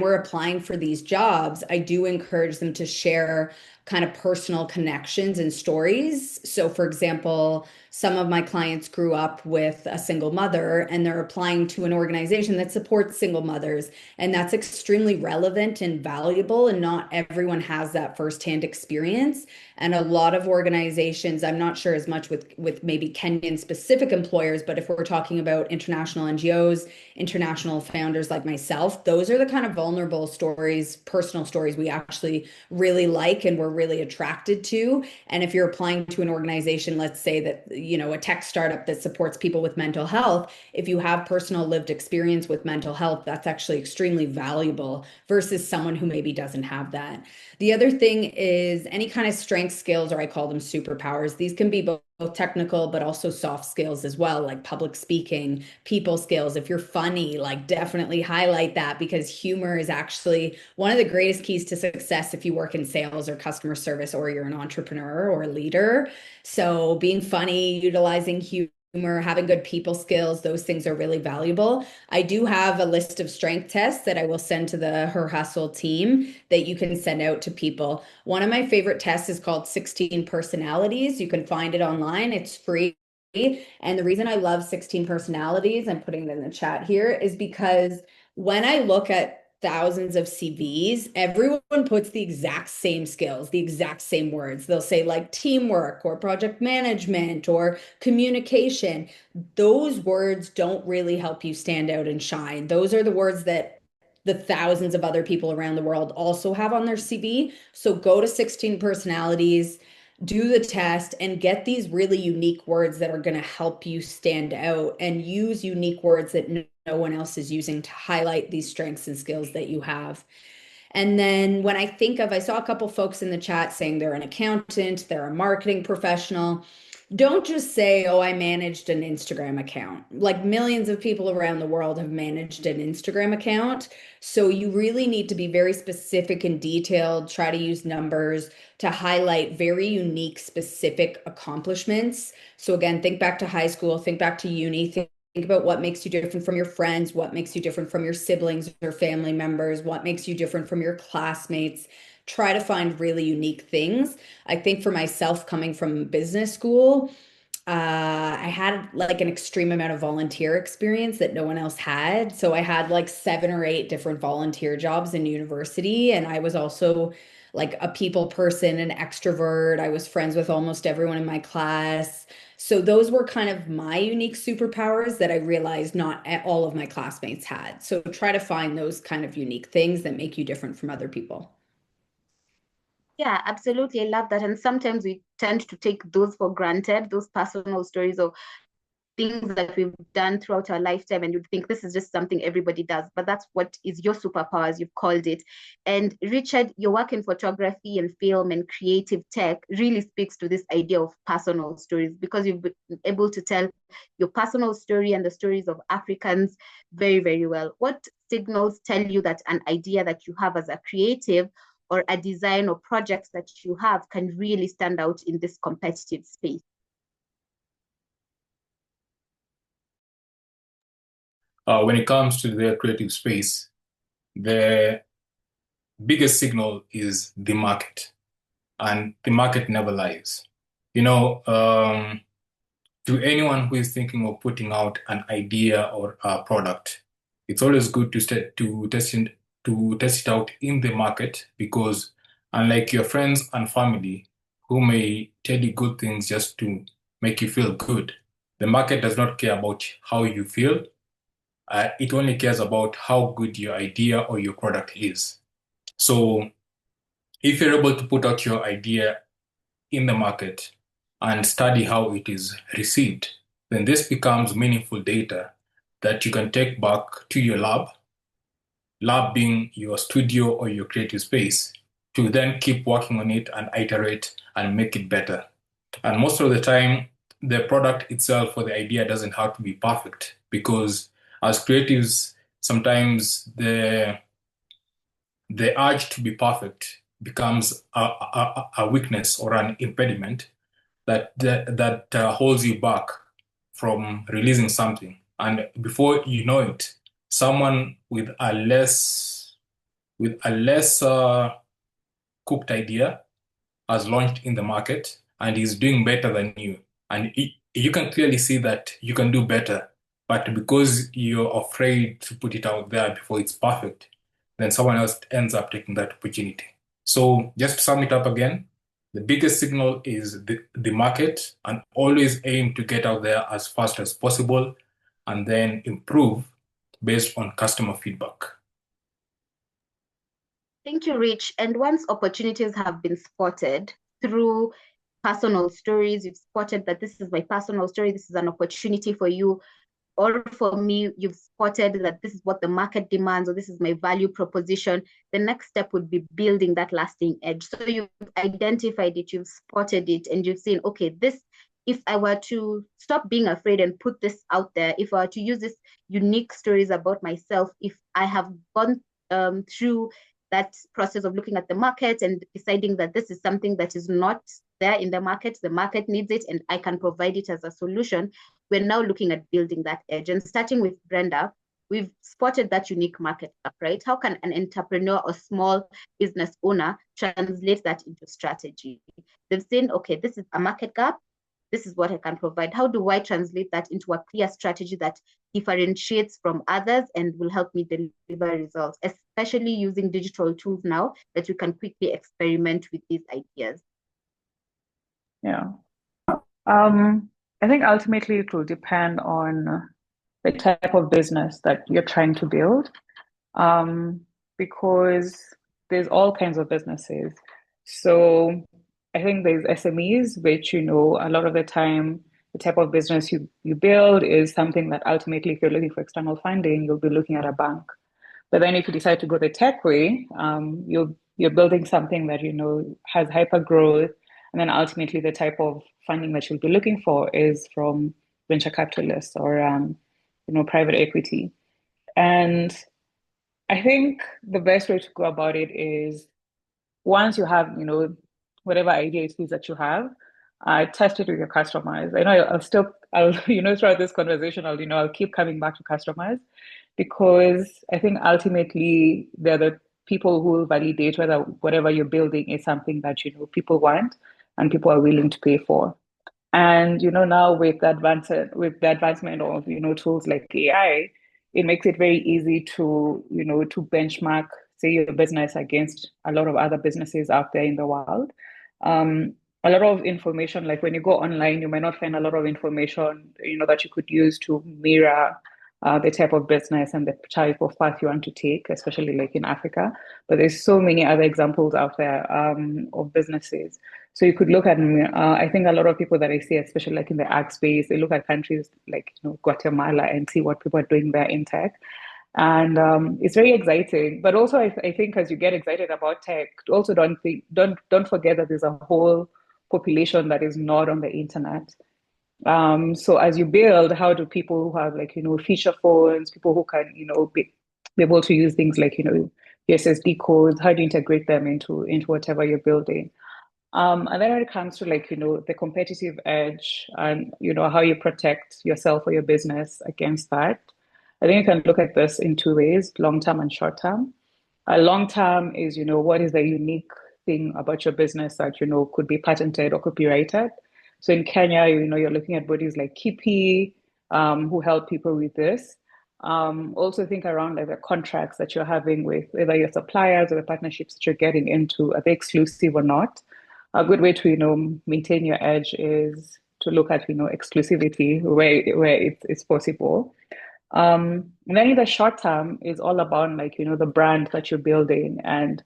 we're applying for these jobs, I do encourage them to share kind of personal connections and stories. So for example, some of my clients grew up with a single mother and they're applying to an organization that supports single mothers. And that's extremely relevant and valuable. And not everyone has that firsthand experience. And a lot of organizations, I'm not sure as much with maybe Kenyan specific employers, but if we're talking about international NGOs, international founders like myself, those are the kind of vulnerable stories, personal stories we actually really like and we're really attracted to. And if you're applying to an organization, let's say that, a tech startup that supports people with mental health, if you have personal lived experience with mental health, that's actually extremely valuable versus someone who maybe doesn't have that. The other thing is any kind of strength skills, or I call them superpowers. These can be both technical, but also soft skills as well, like public speaking, people skills. If you're funny, like definitely highlight that, because humor is actually one of the greatest keys to success if you work in sales or customer service or you're an entrepreneur or a leader. So being funny, utilizing humor, having good people skills, those things are really valuable. I do have a list of strength tests that I will send to the Her Hustle team that you can send out to people. One of my favorite tests is called 16 Personalities. You can find it online. It's free. And the reason I love 16 personalities, I'm putting it in the chat here, is because when I look at thousands of CVs, everyone puts the exact same skills, the exact same words. They'll say like teamwork or project management or communication. Those words don't really help you stand out and shine. Those are the words that the thousands of other people around the world also have on their CV. So go to 16 personalities, do the test, and get these really unique words that are going to help you stand out, and use unique words that no one else is using to highlight these strengths and skills that you have. And then when I saw a couple folks in the chat saying they're an accountant, they're a marketing professional. Don't just say, oh, I managed an Instagram account. Like millions of people around the world have managed an Instagram account. So you really need to be very specific and detailed, try to use numbers to highlight very unique, specific accomplishments. So again, think back to high school, think back to uni, think about what makes you different from your friends, what makes you different from your siblings or family members, what makes you different from your classmates. Try to find really unique things. I think for myself, coming from business school, I had like an extreme amount of volunteer experience that no one else had. So I had like 7 or 8 different volunteer jobs in university. And I was also like a people person, an extrovert. I was friends with almost everyone in my class. So those were kind of my unique superpowers that I realized not all of my classmates had. So try to find those kind of unique things that make you different from other people. Yeah, absolutely. I love that. And sometimes we tend to take those for granted, those personal stories or things that we've done throughout our lifetime, and you'd think this is just something everybody does, but that's what is your superpower, as you've called it. And Richard, your work in photography and film and creative tech really speaks to this idea of personal stories, because you've been able to tell your personal story and the stories of Africans very, very well. What signals tell you that an idea that you have as a creative or a design or projects that you have can really stand out in this competitive space? When it comes to the creative space, the biggest signal is the market, and the market never lies. To anyone who is thinking of putting out an idea or a product, it's always good to test it out in the market, because unlike your friends and family who may tell you good things just to make you feel good, the market does not care about how you feel. It only cares about how good your idea or your product is. So if you're able to put out your idea in the market and study how it is received, then this becomes meaningful data that you can take back to your lab being your studio or your creative space, to then keep working on it and iterate and make it better. And most of the time, the product itself or the idea doesn't have to be perfect, because as creatives, sometimes the urge to be perfect becomes a weakness or an impediment that holds you back from releasing something. And before you know it, someone with a less cooked idea has launched in the market and is doing better than you. And you can clearly see that you can do better, but because you're afraid to put it out there before it's perfect, then someone else ends up taking that opportunity. So just to sum it up again, the biggest signal is the market, and always aim to get out there as fast as possible and then improve based on customer feedback. Thank you, Rich. And once opportunities have been spotted through personal stories, you've spotted that this is my personal story, this is an opportunity for you, or for me, you've spotted that this is what the market demands, or this is my value proposition. The next step would be building that lasting edge. So you've identified it, you've spotted it, and you've seen, okay, this, if I were to stop being afraid and put this out there, if I were to use this unique stories about myself, if I have gone through that process of looking at the market and deciding that this is something that is not there in the market needs it, and I can provide it as a solution, we're now looking at building that edge. And starting with Brenda, we've spotted that unique market gap, right? How can an entrepreneur or small business owner translate that into strategy? They've seen, okay, this is a market gap. this is what I can provide. How do I translate that into a clear strategy that differentiates from others and will help me deliver results, especially using digital tools now that you can quickly experiment with these ideas? Yeah. I think ultimately it will depend on the type of business that you're trying to build, because there's all kinds of businesses. So I think there's SMEs, which, a lot of the time, the type of business you build is something that ultimately, if you're looking for external funding, you'll be looking at a bank. But then if you decide to go the tech way, you're building something that, has hyper growth. And then ultimately the type of funding that you'll be looking for is from venture capitalists or, private equity. And I think the best way to go about it is once you have, whatever idea it is that you have, test it with your customers. I know I'll throughout this conversation, I'll keep coming back to customers, because I think ultimately they're the people who will validate whether whatever you're building is something that, people want and people are willing to pay for. And now with the advancement of tools like AI, it makes it very easy to to benchmark, say, your business against a lot of other businesses out there in the world. A lot of information, like when you go online, you might not find a lot of information that you could use to mirror the type of business and the type of path you want to take, especially like in Africa. But there's so many other examples out there of businesses. So you could look at, I think a lot of people that I see, especially like in the ag space, they look at countries like Guatemala and see what people are doing there in tech. And it's very exciting. But also, I think as you get excited about tech, also don't forget that there's a whole population that is not on the internet. So as you build, how do people who have feature phones, people who can be able to use things like SSD codes, how do you integrate them into whatever you're building? And then when it comes to the competitive edge and how you protect yourself or your business against that, I think you can look at this in two ways: long term and short term. Long term is what is the unique thing about your business that could be patented or copyrighted. So in Kenya, you're looking at bodies like Kipi, who help people with this. Also think around the contracts that you're having with either your suppliers or the partnerships that you're getting into. Are they exclusive or not? A good way to maintain your edge is to look at exclusivity where it's possible. And then in the short term is all about the brand that you're building, and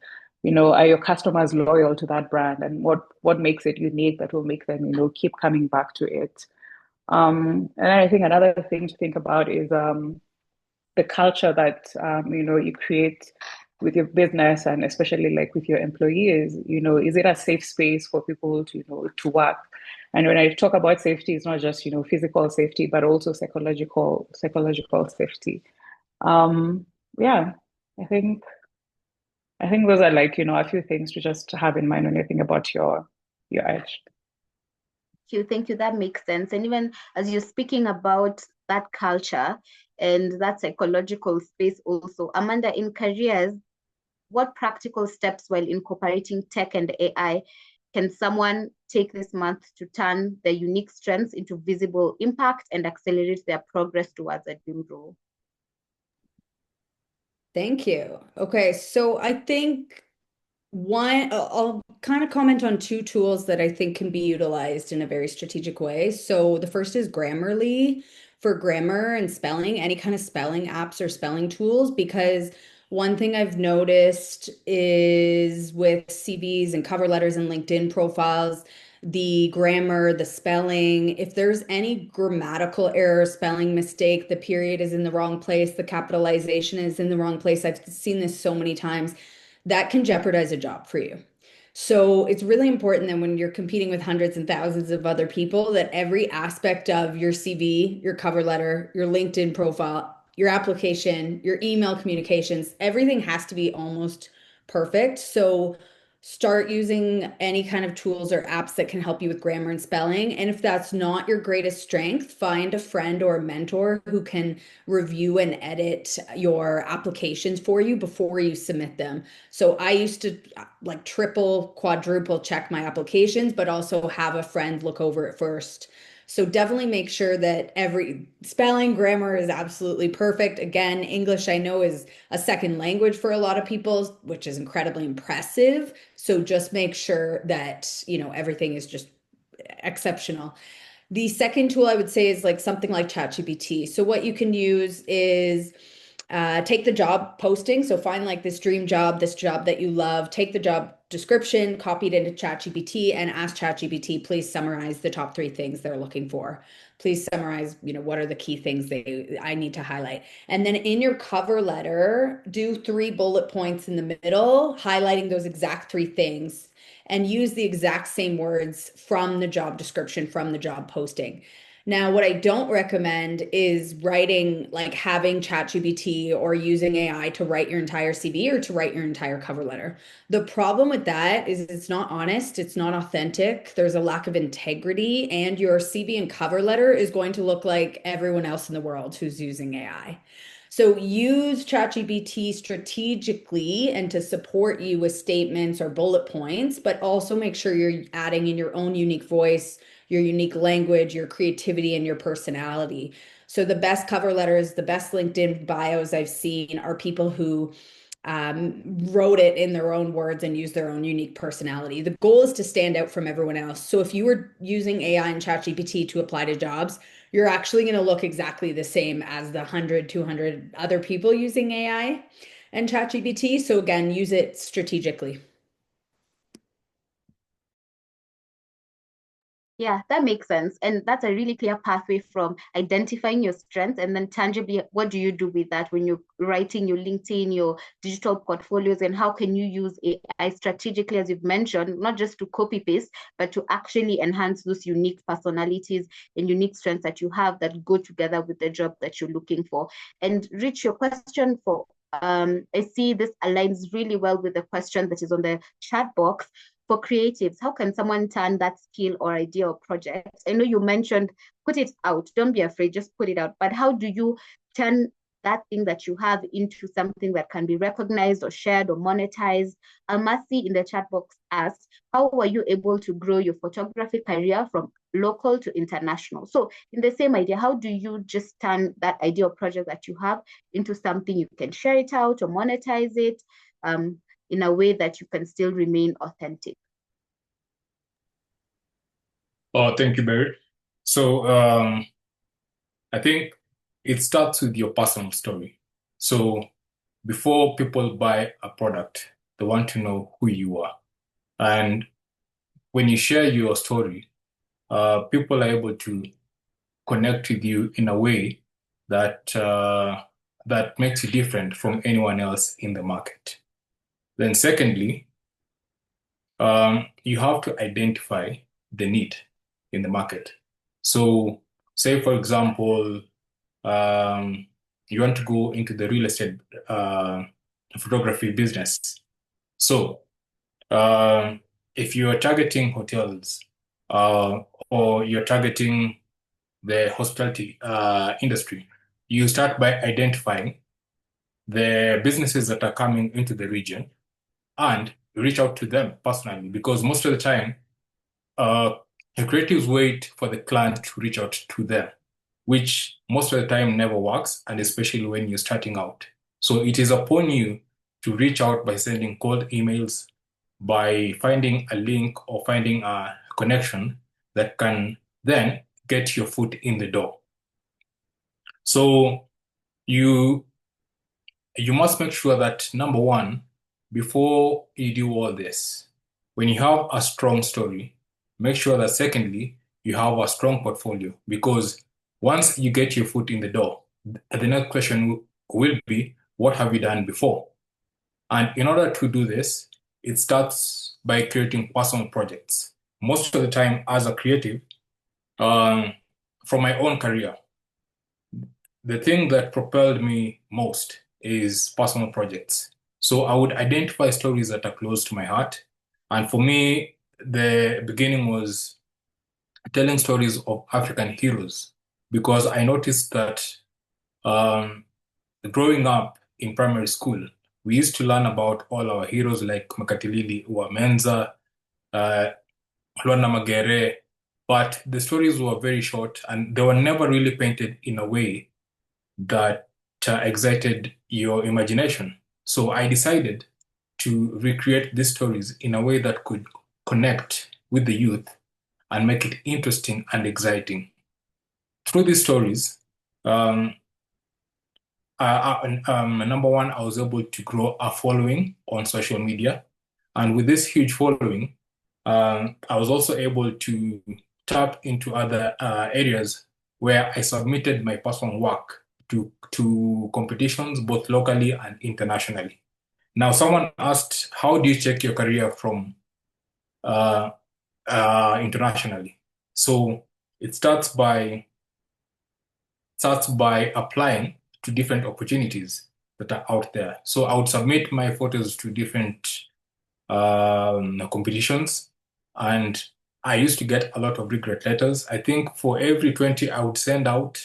are your customers loyal to that brand, and what makes it unique that will make them keep coming back to it. And then I think another thing to think about is the culture that you create with your business, and especially with your employees. Is it a safe space for people to work? And when I talk about safety, it's not just physical safety, but also psychological safety. Yeah, I think those are a few things to just have in mind when you think about your edge. Thank you. That makes sense. And even as you're speaking about that culture and that psychological space also, Amanda, in careers, what practical steps while incorporating tech and AI can someone take this month to turn their unique strengths into visible impact and accelerate their progress towards a dream role? Thank you. Okay, so I think I'll kind of comment on two tools that I think can be utilized in a very strategic way. So the first is Grammarly for grammar and spelling, any kind of spelling apps or spelling tools, because one thing I've noticed is with CVs and cover letters and LinkedIn profiles, the grammar, the spelling, if there's any grammatical error, spelling mistake, the period is in the wrong place, the capitalization is in the wrong place. I've seen this so many times. That can jeopardize a job for you. So it's really important that when you're competing with hundreds and thousands of other people, that every aspect of your CV, your cover letter, your LinkedIn profile, your application, your email communications, everything has to be almost perfect. So Start using any kind of tools or apps that can help you with grammar and spelling. And if that's not your greatest strength, find a friend or a mentor who can review and edit your applications for you before you submit them. So I used to like triple, quadruple check my applications, but also have a friend look over it first. So definitely make sure that every spelling, grammar is absolutely perfect. Again, English I know is a second language for a lot of people, which is incredibly impressive. So just make sure that, everything is just exceptional. The second tool I would say is like something like ChatGPT. So what you can use is take the job posting. So find like this dream job, this job that you love, take the job description, copy it into ChatGPT and ask ChatGPT, please summarize the top 3 things they're looking for. Please summarize, what are the key things I need to highlight. And then in your cover letter, do 3 bullet points in the middle, highlighting those exact 3 things and use the exact same words from the job description, from the job posting. Now, what I don't recommend is writing, like having ChatGPT or using AI to write your entire CV or to write your entire cover letter. The problem with that is it's not honest, it's not authentic, there's a lack of integrity, and your CV and cover letter is going to look like everyone else in the world who's using AI. So use ChatGPT strategically and to support you with statements or bullet points, but also make sure you're adding in your own unique voice, your unique language, your creativity, and your personality. So the best cover letters, the best LinkedIn bios I've seen are people who wrote it in their own words and used their own unique personality. The goal is to stand out from everyone else. So if you were using AI and ChatGPT to apply to jobs, you're actually going to look exactly the same as the 100, 200 other people using AI and ChatGPT. So again, use it strategically. Yeah, that makes sense. And that's a really clear pathway from identifying your strengths and then tangibly, what do you do with that when you're writing your LinkedIn, your digital portfolios, and how can you use AI strategically, as you've mentioned, not just to copy paste, but to actually enhance those unique personalities and unique strengths that you have that go together with the job that you're looking for. And Rich, your question for I see this aligns really well with the question that is on the chat box. For creatives, how can someone turn that skill or idea or project? I know you mentioned put it out. Don't be afraid, just put it out. But how do you turn that thing that you have into something that can be recognized or shared or monetized? Almasi in the chat box asks, how were you able to grow your photography career from local to international? So in the same idea, how do you just turn that idea or project that you have into something you can share it out or monetize it? In a way that you can still remain authentic? Oh, thank you, Barry. So I think it starts with your personal story. So before people buy a product, they want to know who you are. And when you share your story, people are able to connect with you in a way that that makes you different from anyone else in the market. Then secondly, you have to identify the need in the market. So say, for example, you want to go into the real estate photography business. So if you are targeting hotels or you're targeting the hospitality industry, you start by identifying the businesses that are coming into the region and reach out to them personally, because most of the time, the creatives wait for the client to reach out to them, which most of the time never works, and especially when you're starting out. So it is upon you to reach out by sending cold emails, by finding a link or finding a connection that can then get your foot in the door. So you must make sure that, number one, before you do all this, when you have a strong story, make sure that secondly, you have a strong portfolio, because once you get your foot in the door, the next question will be, what have you done before? And in order to do this, it starts by creating personal projects. Most of the time, as a creative, from my own career, the thing that propelled me most is personal projects. So I would identify stories that are close to my heart. And for me, the beginning was telling stories of African heroes because I noticed that um, growing up in primary school, we used to learn about all our heroes like Makatilili Uwamenza, uh, Lwana Magere, but the stories were very short and they were never really painted in a way that excited your imagination. So I decided to recreate these stories in a way that could connect with the youth and make it interesting and exciting. Through these stories, um, number one, I was able to grow a following on social media. And with this huge following, I was also able to tap into other areas where I submitted my personal work to competitions, both locally and internationally. Now, someone asked, how do you check your career from uh, internationally? So it starts by applying to different opportunities that are out there. So I would submit my photos to different competitions, and I used to get a lot of regret letters. I think for every 20 I would send out,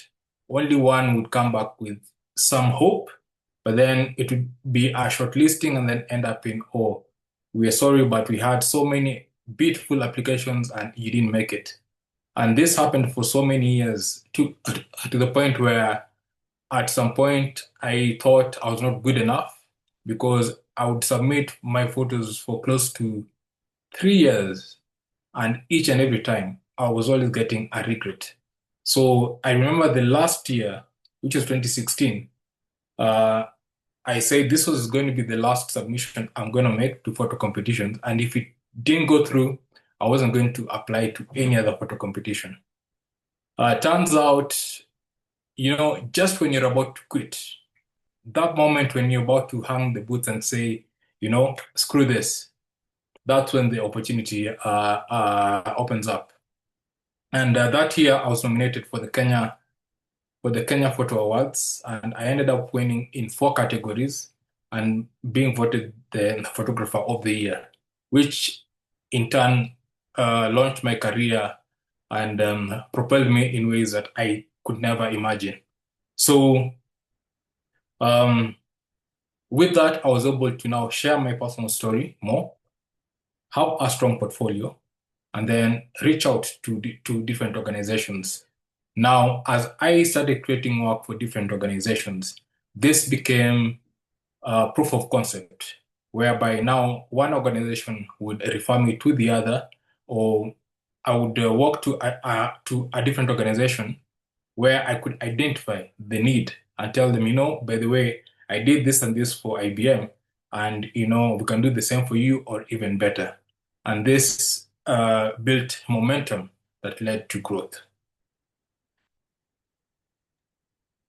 only one would come back with some hope, but then it would be a shortlisting and then end up in, oh, we are sorry, but we had so many beautiful applications and you didn't make it. And this happened for so many years to the point where at some point I thought I was not good enough because I would submit my photos for close to 3 years, and each and every time I was always getting a regret. So I remember the last year, which was 2016, uh, I said this was going to be the last submission I'm going to make to photo competitions. And if it didn't go through, I wasn't going to apply to any other photo competition. Turns out, just when you're about to quit, that moment when you're about to hang the boots and say, screw this, that's when the opportunity opens up. And that year, I was nominated for the Kenya Photo Awards, and I ended up winning in 4 categories and being voted the photographer of the year, which in turn launched my career and propelled me in ways that I could never imagine. So um, with that, I was able to now share my personal story more, have a strong portfolio, and then reach out to different organizations. Now, as I started creating work for different organizations, this became a proof of concept, whereby now one organization would refer me to the other, or I would walk to a different organization where I could identify the need and tell them, by the way, I did this and this for IBM, and we can do the same for you or even better. And this built momentum that led to growth.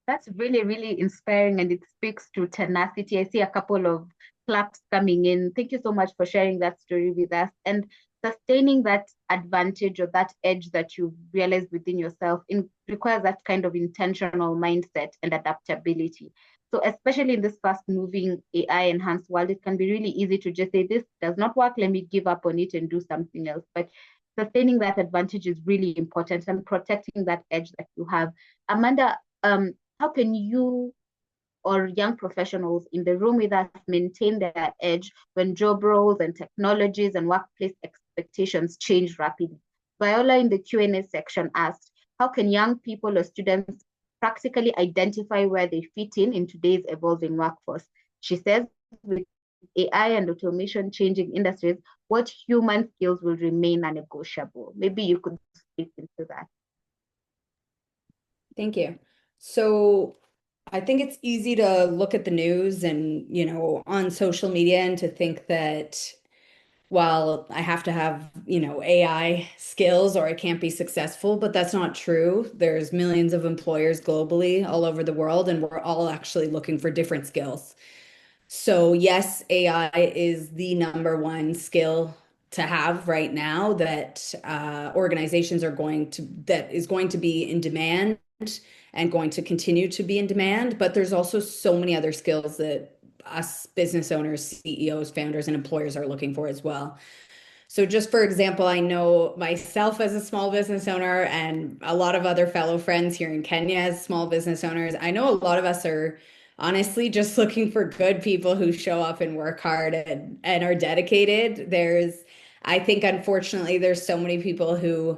That's really, really inspiring, and it speaks to tenacity. I see a couple of claps coming in. Thank you so much for sharing that story with us and sustaining that advantage or that edge that you realize within yourself requires that kind of intentional mindset and adaptability. So especially in this fast moving AI enhanced world, it can be really easy to just say, this does not work, let me give up on it and do something else. But sustaining that advantage is really important and protecting that edge that you have. Amanda, how can you or young professionals in the room with us maintain their edge when job roles and technologies and workplace expectations change rapidly? Viola in the Q&A section asked, how can young people or students practically identify where they fit in today's evolving workforce? She says, with AI and automation changing industries, what human skills will remain unnegotiable? Maybe you could speak into that. Thank you. So I think it's easy to look at the news and, on social media and to think that, well, I have to have, AI skills or I can't be successful, but that's not true. There's millions of employers globally all over the world, and we're all actually looking for different skills. So yes, AI is the number one skill to have right now that organizations that is going to be in demand and going to continue to be in demand. But there's also so many other skills that us business owners, CEOs, founders, and employers are looking for as well. So just for example, I know myself as a small business owner and a lot of other fellow friends here in Kenya as small business owners. I know a lot of us are honestly just looking for good people who show up and work hard and are dedicated. I think unfortunately there's so many people who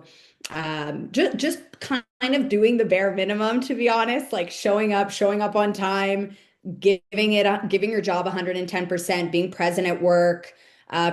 just kind of doing the bare minimum, to be honest, like showing up on time, giving your job 110%, being present at work,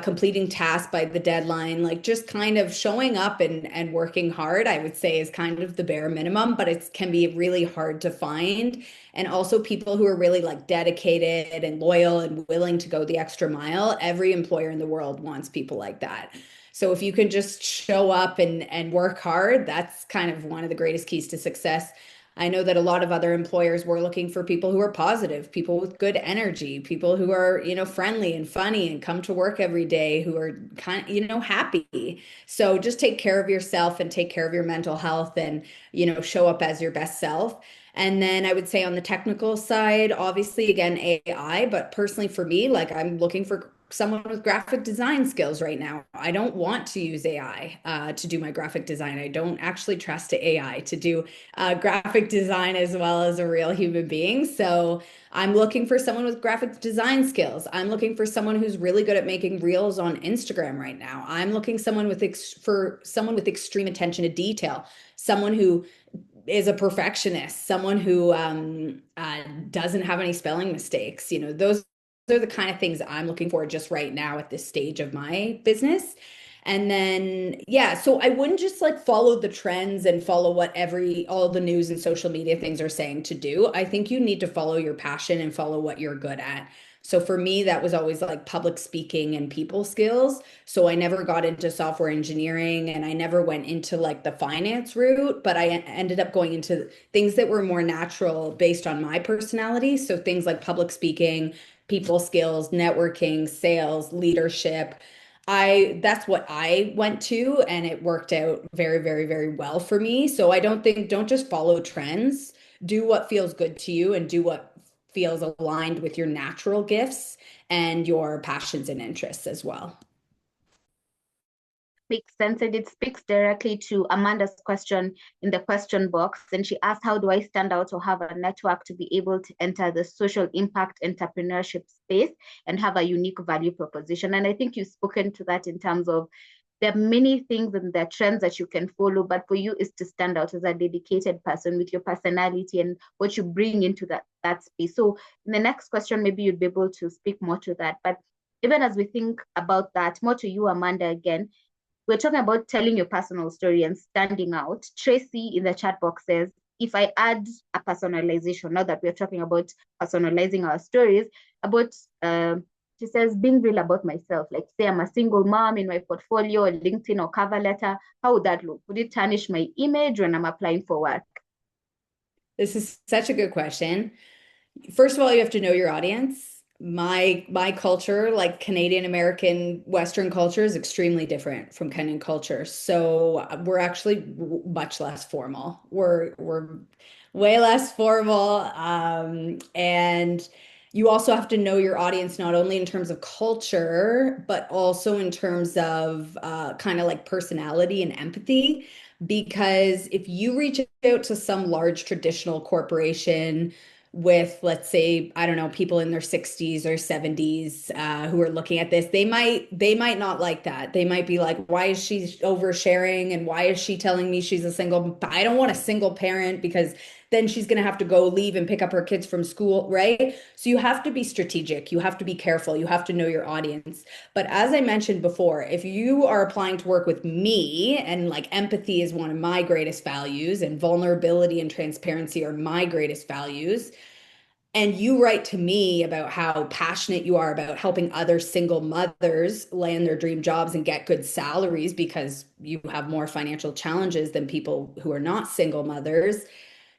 completing tasks by the deadline, like just kind of showing up and working hard, I would say is kind of the bare minimum, but it can be really hard to find. And also people who are really like dedicated and loyal and willing to go the extra mile. Every employer in the world wants people like that. So if you can just show up and work hard, that's kind of one of the greatest keys to success. I know that a lot of other employers were looking for people who are positive, people with good energy, people who are, friendly and funny and come to work every day, who are kind of, happy. So just take care of yourself and take care of your mental health and, show up as your best self. And then I would say on the technical side, obviously, again, AI, but personally for me, like I'm looking for someone with graphic design skills right now. I don't want to use AI to do my graphic design. I don't actually trust AI to do graphic design as well as a real human being. So I'm looking for someone with graphic design skills. I'm looking for someone who's really good at making reels on Instagram right now. I'm looking for someone with extreme attention to detail, someone who is a perfectionist, someone who doesn't have any spelling mistakes. Those are the kind of things I'm looking for just right now at this stage of my business. And then, yeah, so I wouldn't just like follow the trends and follow what all the news and social media things are saying to do. I think you need to follow your passion and follow what you're good at. So for me, that was always like public speaking and people skills. So I never got into software engineering and I never went into like the finance route, but I ended up going into things that were more natural based on my personality. So things like public speaking, people skills, networking, sales, leadership. That's what I went to and it worked out very, very, very well for me. So don't just follow trends. Do what feels good to you and do what feels aligned with your natural gifts and your passions and interests as well. Makes sense, and it speaks directly to Amanda's question in the question box. And she asked, how do I stand out or have a network to be able to enter the social impact entrepreneurship space and have a unique value proposition? And I think you've spoken to that in terms of there are many things and there are trends that you can follow, but for you is to stand out as a dedicated person with your personality and what you bring into that space. So in the next question, maybe you'd be able to speak more to that. But even as we think about that, more to you, Amanda, again, we're talking about telling your personal story and standing out. Tracy in the chat box says, if I add a personalization, now that we're talking about personalizing our stories, about, she says, being real about myself, like say I'm a single mom in my portfolio or LinkedIn or cover letter, how would that look? Would it tarnish my image when I'm applying for work? This is such a good question. First of all, you have to know your audience. My culture, like Canadian American Western culture, is extremely different from Kenyan culture. So we're actually much less formal. We're way less formal. And you also have to know your audience, not only in terms of culture, but also in terms of kind of like personality and empathy. Because if you reach out to some large traditional corporation with, let's say, I don't know, people in their 60s or 70s who are looking at this, they might not like that. They might be like, why is she oversharing and why is she telling me she's a single? I don't want a single parent because then she's going to have to go leave and pick up her kids from school, right? So you have to be strategic. You have to be careful. You have to know your audience. But as I mentioned before, if you are applying to work with me and like empathy is one of my greatest values and vulnerability and transparency are my greatest values, and you write to me about how passionate you are about helping other single mothers land their dream jobs and get good salaries because you have more financial challenges than people who are not single mothers,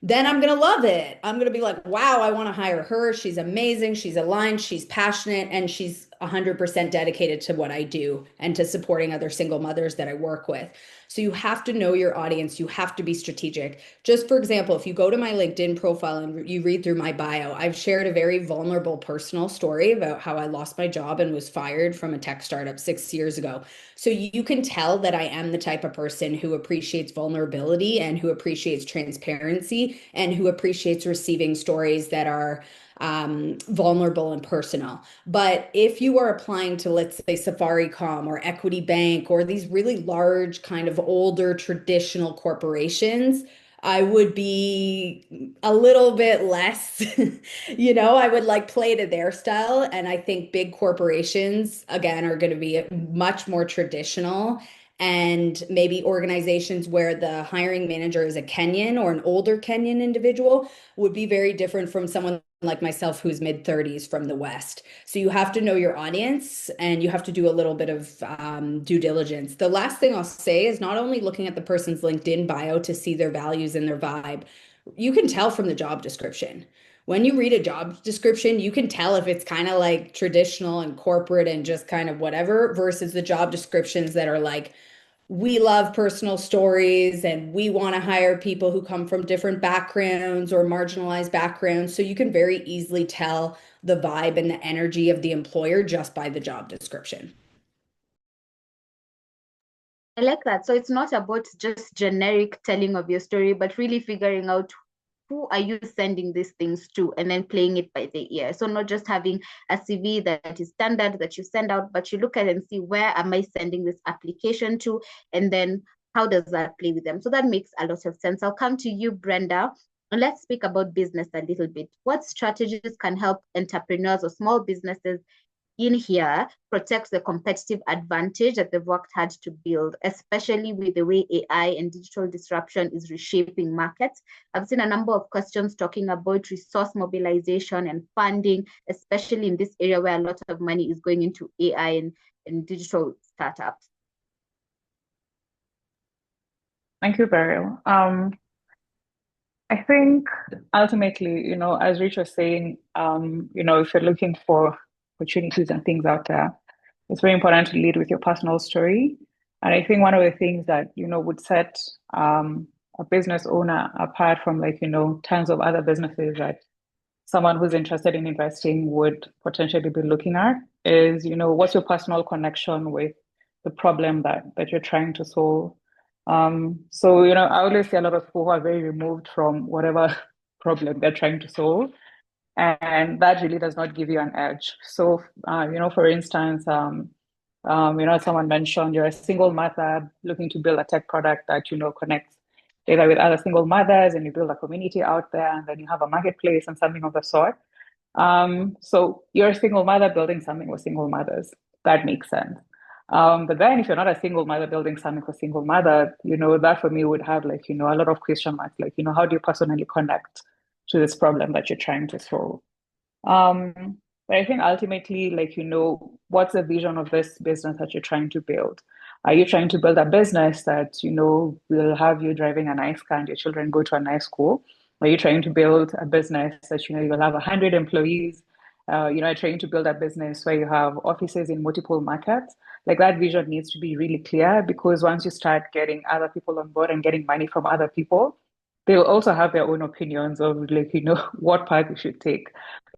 then I'm going to love it. I'm going to be like, wow, I want to hire her. She's amazing. She's aligned. She's passionate. And she's 100% dedicated to what I do and to supporting other single mothers that I work with. So you have to know your audience. You have to be strategic. Just for example, if you go to my LinkedIn profile and you read through my bio, I've shared a very vulnerable personal story about how I lost my job and was fired from a tech startup 6 years ago. So you can tell that I am the type of person who appreciates vulnerability and who appreciates transparency and who appreciates receiving stories that are vulnerable and personal. But if you are applying to, let's say, Safaricom or Equity Bank or these really large kind of older traditional corporations, I would be a little bit less, I would like play to their style. And I think big corporations, again, are going to be much more traditional. And maybe organizations where the hiring manager is a Kenyan or an older Kenyan individual would be very different from someone like myself who's mid-30s from the West. So you have to know your audience and you have to do a little bit of due diligence. The last thing I'll say is not only looking at the person's LinkedIn bio to see their values and their vibe, you can tell from the job description. When you read a job description, you can tell if it's kind of like traditional and corporate and just kind of whatever versus the job descriptions that are like, we love personal stories and we want to hire people who come from different backgrounds or marginalized backgrounds. So you can very easily tell the vibe and the energy of the employer just by the job description. I like that. So it's not about just generic telling of your story, but really figuring out who are you sending these things to and then playing it by the ear. So not just having a CV that is standard that you send out, but you look at it and see where am I sending this application to, and then how does that play with them? So that makes a lot of sense. I'll come to you, Brenda, and let's speak about business a little bit. What strategies can help entrepreneurs or small businesses in here protects the competitive advantage that they've worked hard to build, especially with the way AI and digital disruption is reshaping markets? I've seen a number of questions talking about resource mobilization and funding, especially in this area where a lot of money is going into AI and digital startups. Thank you, Beryl. I think ultimately, as Rich was saying, if you're looking for opportunities and things out there, it's very important to lead with your personal story. And I think one of the things that, would set a business owner apart from tons of other businesses that someone who's interested in investing would potentially be looking at is, what's your personal connection with the problem that you're trying to solve. So, I always see a lot of people who are very removed from whatever problem they're trying to solve. And that really does not give you an edge. So, for instance, someone mentioned you're a single mother looking to build a tech product that, connects data with other single mothers and you build a community out there and then you have a marketplace and something of the sort. So you're a single mother building something with single mothers. That makes sense. But then if you're not a single mother building something for single mother, that for me would have a lot of question marks, how do you personally connect to this problem that you're trying to solve? But I think ultimately, what's the vision of this business that you're trying to build? Are you trying to build a business that, will have you driving a nice car and your children go to a nice school? Are you trying to build a business that, you'll have 100 employees? Trying to build a business where you have offices in multiple markets? That vision needs to be really clear, because once you start getting other people on board and getting money from other people, they'll also have their own opinions of what path you should take.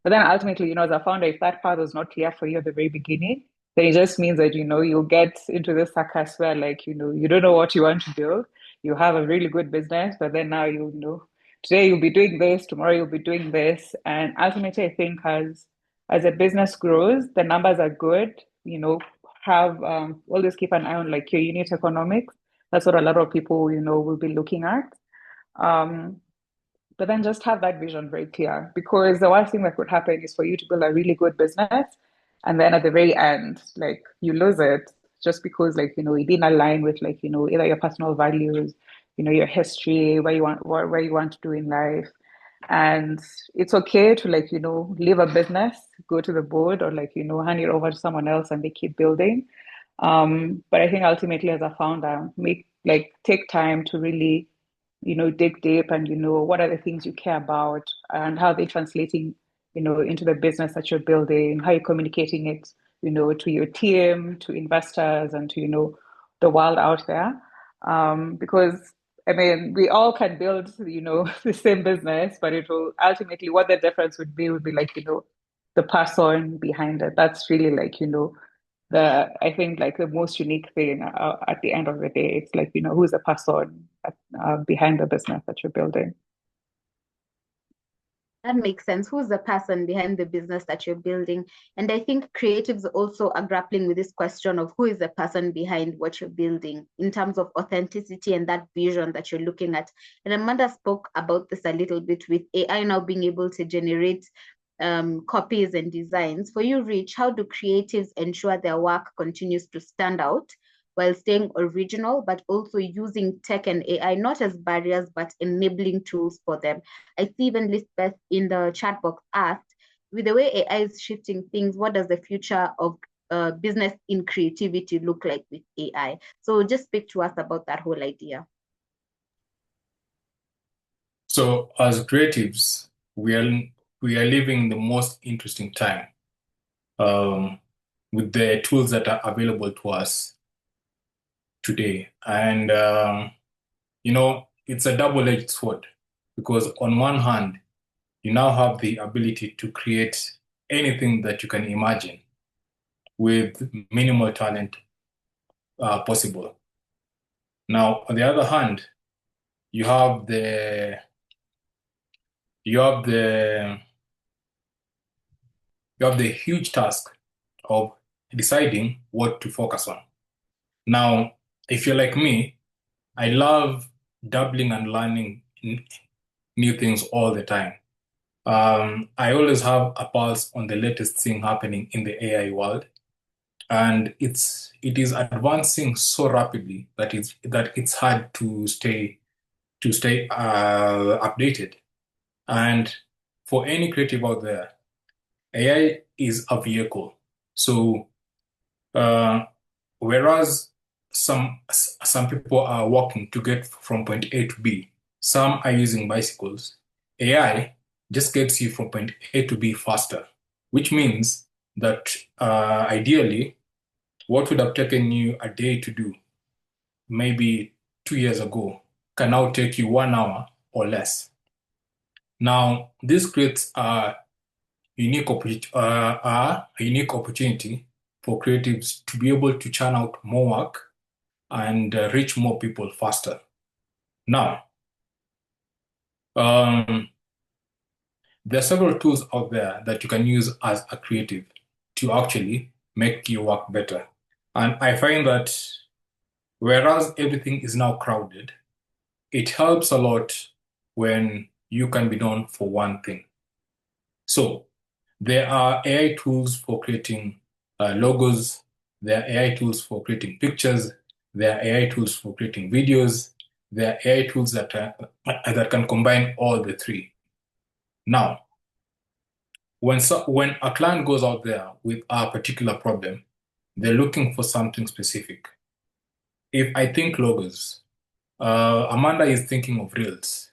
But then ultimately, as a founder, if that path was not clear for you at the very beginning, then it just means that, you'll get into this circus where you don't know what you want to build. You have a really good business, but then now, today you'll be doing this, tomorrow you'll be doing this. And ultimately, I think as a business grows, the numbers are good, have always keep an eye on your unit economics. That's what a lot of people, will be looking at. But then just have that vision very clear, because the worst thing that could happen is for you to build a really good business and then at the very end, you lose it just because it didn't align with either your personal values, your history, where you want to do in life. And it's okay to leave a business, go to the board, or hand it over to someone else and they keep building. But I think ultimately as a founder, take time to really dig deep and what are the things you care about and how they're translating into the business that you're building, how you're communicating it to your team, to investors, and to the world out there. Because I mean, we all can build, the same business, but it will ultimately, what the difference would be like, the person behind it. That's really like, I think like the most unique thing at the end of the day. It's like, who's the person behind the business that you're building. That makes sense. Who's the person behind the business that you're building? And I think creatives also are grappling with this question of who is the person behind what you're building in terms of authenticity and that vision that you're looking at. And Amanda spoke about this a little bit with AI now being able to generate copies and designs. For you, Rich, how do creatives ensure their work continues to stand out while staying original, but also using tech and AI not as barriers, but enabling tools for them? I see even Lisbeth in the chat box asked, with the way AI is shifting things, what does the future of business in creativity look like with AI? So just speak to us about that whole idea. So as creatives, we are living the most interesting time with the tools that are available to us today. And, it's a double-edged sword because on one hand, you now have the ability to create anything that you can imagine with minimal talent possible. Now, on the other hand, you have the huge task of deciding what to focus on. Now, if you're like me, I love dabbling and learning new things all the time. I always have a pulse on the latest thing happening in the AI world, and it is advancing so rapidly that it's hard to stay updated. And for any creative out there, AI is a vehicle. So whereas some people are walking to get from point A to B, some are using bicycles. AI just gets you from point A to B faster, which means that ideally, what would have taken you a day to do, maybe 2 years ago, can now take you 1 hour or less. Now, this creates a unique opportunity for creatives to be able to churn out more work and reach more people faster. Now, there are several tools out there that you can use as a creative to actually make your work better. And I find that whereas everything is now crowded, it helps a lot when you can be known for one thing. So there are AI tools for creating logos. There are AI tools for creating pictures. There are AI tools for creating videos. There are AI tools that can combine all the three. Now, when a client goes out there with a particular problem, they're looking for something specific. If I think logos, Amanda is thinking of reels.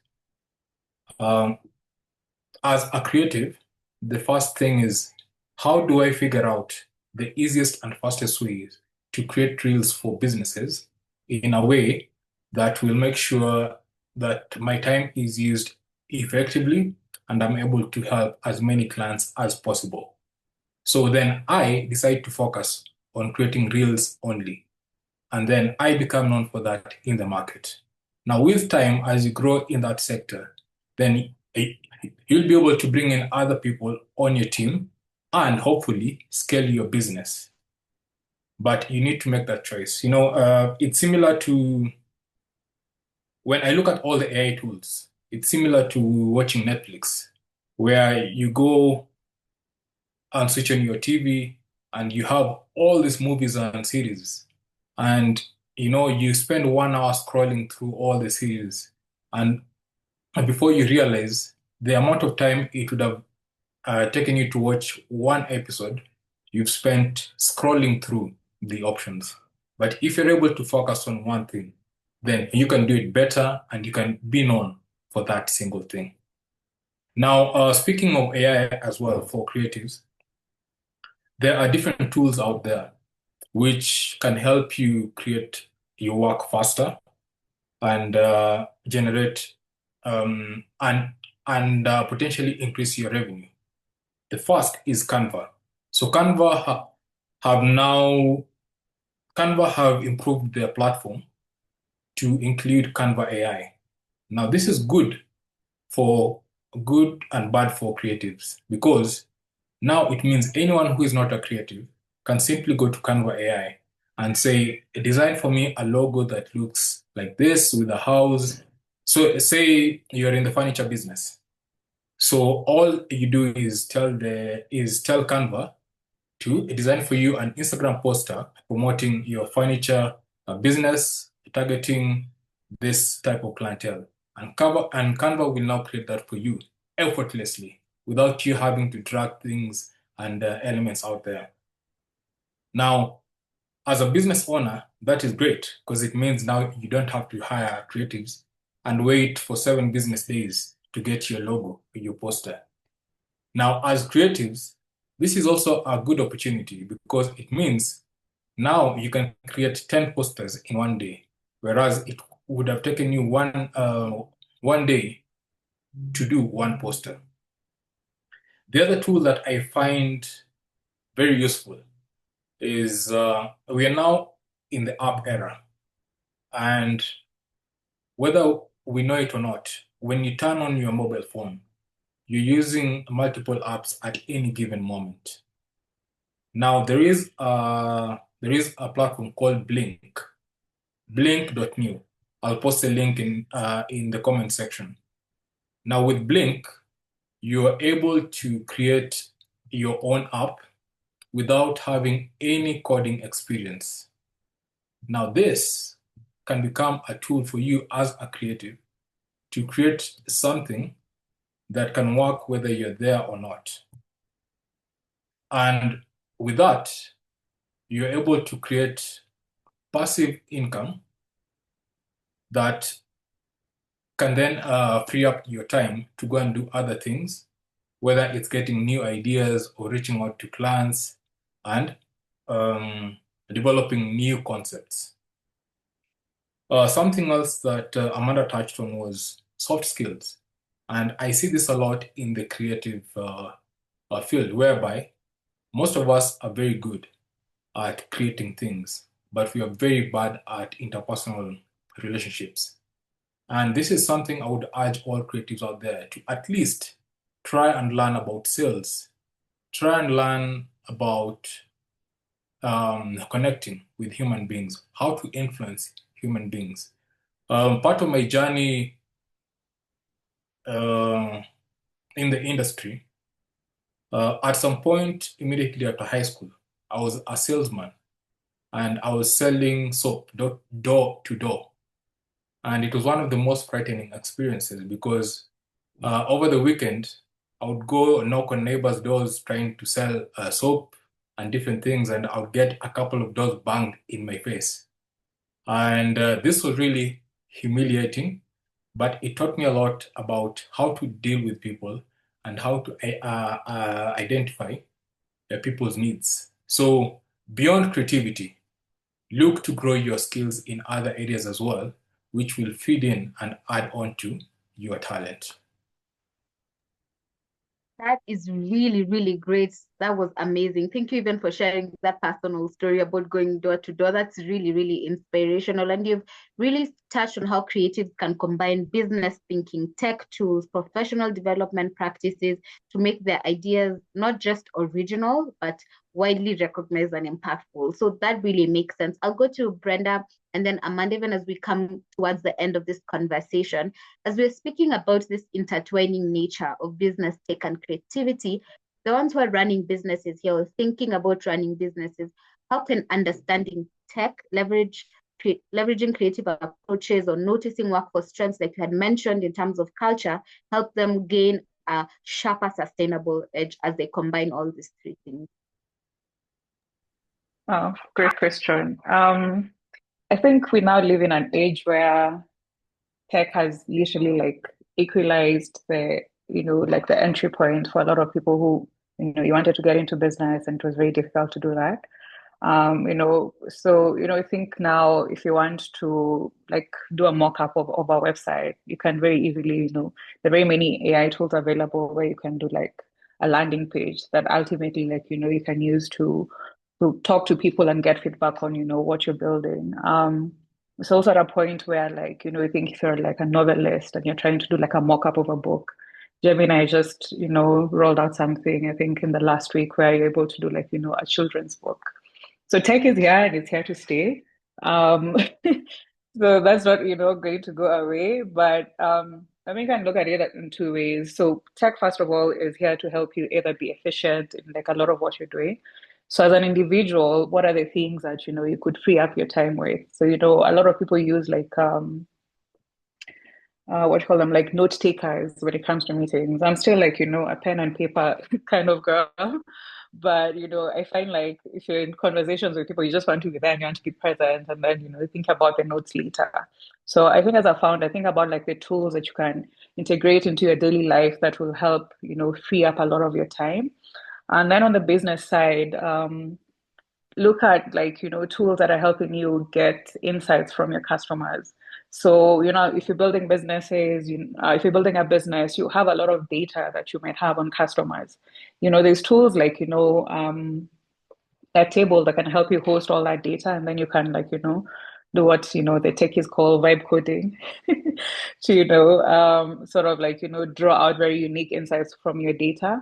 As a creative, the first thing is, how do I figure out the easiest and fastest ways to create reels for businesses in a way that will make sure that my time is used effectively and I'm able to help as many clients as possible. So then I decide to focus on creating reels only. And then I become known for that in the market. Now, with time, as you grow in that sector, then you'll be able to bring in other people on your team and hopefully scale your business. But you need to make that choice. It's similar to when I look at all the AI tools, it's similar to watching Netflix, where you go and switch on your TV and you have all these movies and series. And you spend 1 hour scrolling through all the series. And before you realize the amount of time it would have taken you to watch one episode, you've spent scrolling through the options. But if you're able to focus on one thing, then you can do it better and you can be known for that single thing. Now, speaking of AI as well for creatives, there are different tools out there which can help you create your work faster and generate and potentially increase your revenue. The first is Canva. So Canva have improved their platform to include Canva AI. Now this is good and bad for creatives, because now it means anyone who is not a creative can simply go to Canva AI and say, design for me a logo that looks like this with a house. So say you're in the furniture business. So all you do is tell Canva to design for you an Instagram poster promoting your furniture business, targeting this type of clientele. And Canva will now create that for you effortlessly without you having to drag things and elements out there. Now, as a business owner, that is great because it means now you don't have to hire creatives and wait for 7 business days to get your logo or your poster. Now, as creatives, this is also a good opportunity because it means now you can create 10 posters in one day, whereas it would have taken you one day to do one poster. The other tool that I find very useful is we are now in the app era. And whether we know it or not, when you turn on your mobile phone, you're using multiple apps at any given moment. Now there is a platform called Blink, blink.new. I'll post a link in the comment section. Now with Blink, you are able to create your own app without having any coding experience. Now this can become a tool for you as a creative to create something that can work whether you're there or not. And with that, you're able to create passive income that can then free up your time to go and do other things, whether it's getting new ideas or reaching out to clients and developing new concepts. Something else that Amanda touched on was soft skills. And I see this a lot in the creative field, whereby most of us are very good at creating things, but we are very bad at interpersonal relationships. And this is something I would urge all creatives out there to at least try and learn about sales, try and learn about connecting with human beings, how to influence human beings. Part of my journey in the industry, at some point immediately after high school, I was a salesman and I was selling soap door to door. And it was one of the most frightening experiences because over the weekend, I would go knock on neighbors' doors trying to sell soap and different things, and I would get a couple of doors banged in my face. And this was really humiliating, but it taught me a lot about how to deal with people and how to identify people's needs. So beyond creativity, look to grow your skills in other areas as well, which will feed in and add on to your talent. That is really, really great. That was amazing. Thank you even for sharing that personal story about going door to door. That's really, really inspirational. And you've really touched on how creatives can combine business thinking, tech tools, professional development practices to make their ideas not just original, but widely recognized and impactful. So that really makes sense. I'll go to Brenda and then Amanda, even as we come towards the end of this conversation. As we're speaking about this intertwining nature of business, tech, and creativity, the ones who are running businesses here or thinking about running businesses, how can understanding tech, leveraging creative approaches or noticing workforce strengths, like you had mentioned in terms of culture, help them gain a sharper, sustainable edge as they combine all these three things? Oh, great question. I think we now live in an age where tech has literally like equalized the, like the entry point for a lot of people who, you wanted to get into business and it was very difficult to do that. I think now if you want to like do a mock-up of our website, you can very easily, there are very many AI tools available where you can do like a landing page that ultimately like, you can use to talk to people and get feedback on, what you're building. It's also at a point where like, I think if you're like a novelist and you're trying to do like a mock-up of a book, Gemini just, rolled out something, I think in the last week where you're able to do like, a children's book. So tech is here and it's here to stay. Um, so that's not, going to go away. But I mean, you can look at it in two ways. So tech, first of all, is here to help you either be efficient in like a lot of what you're doing. So as an individual, what are the things that, you could free up your time with? So, a lot of people use like what you call them, like note takers when it comes to meetings. I'm still like, a pen and paper kind of girl. But, I find like if you're in conversations with people, you just want to be there and you want to be present and then, think about the notes later. So I think as a founder, I think about like the tools that you can integrate into your daily life that will help, free up a lot of your time. And then on the business side, look at like tools that are helping you get insights from your customers. So if you're building businesses, if you're building a business, you have a lot of data that you might have on customers. There's tools like that table that can help you host all that data, and then you can like do what the techies call vibe coding to sort of like draw out very unique insights from your data.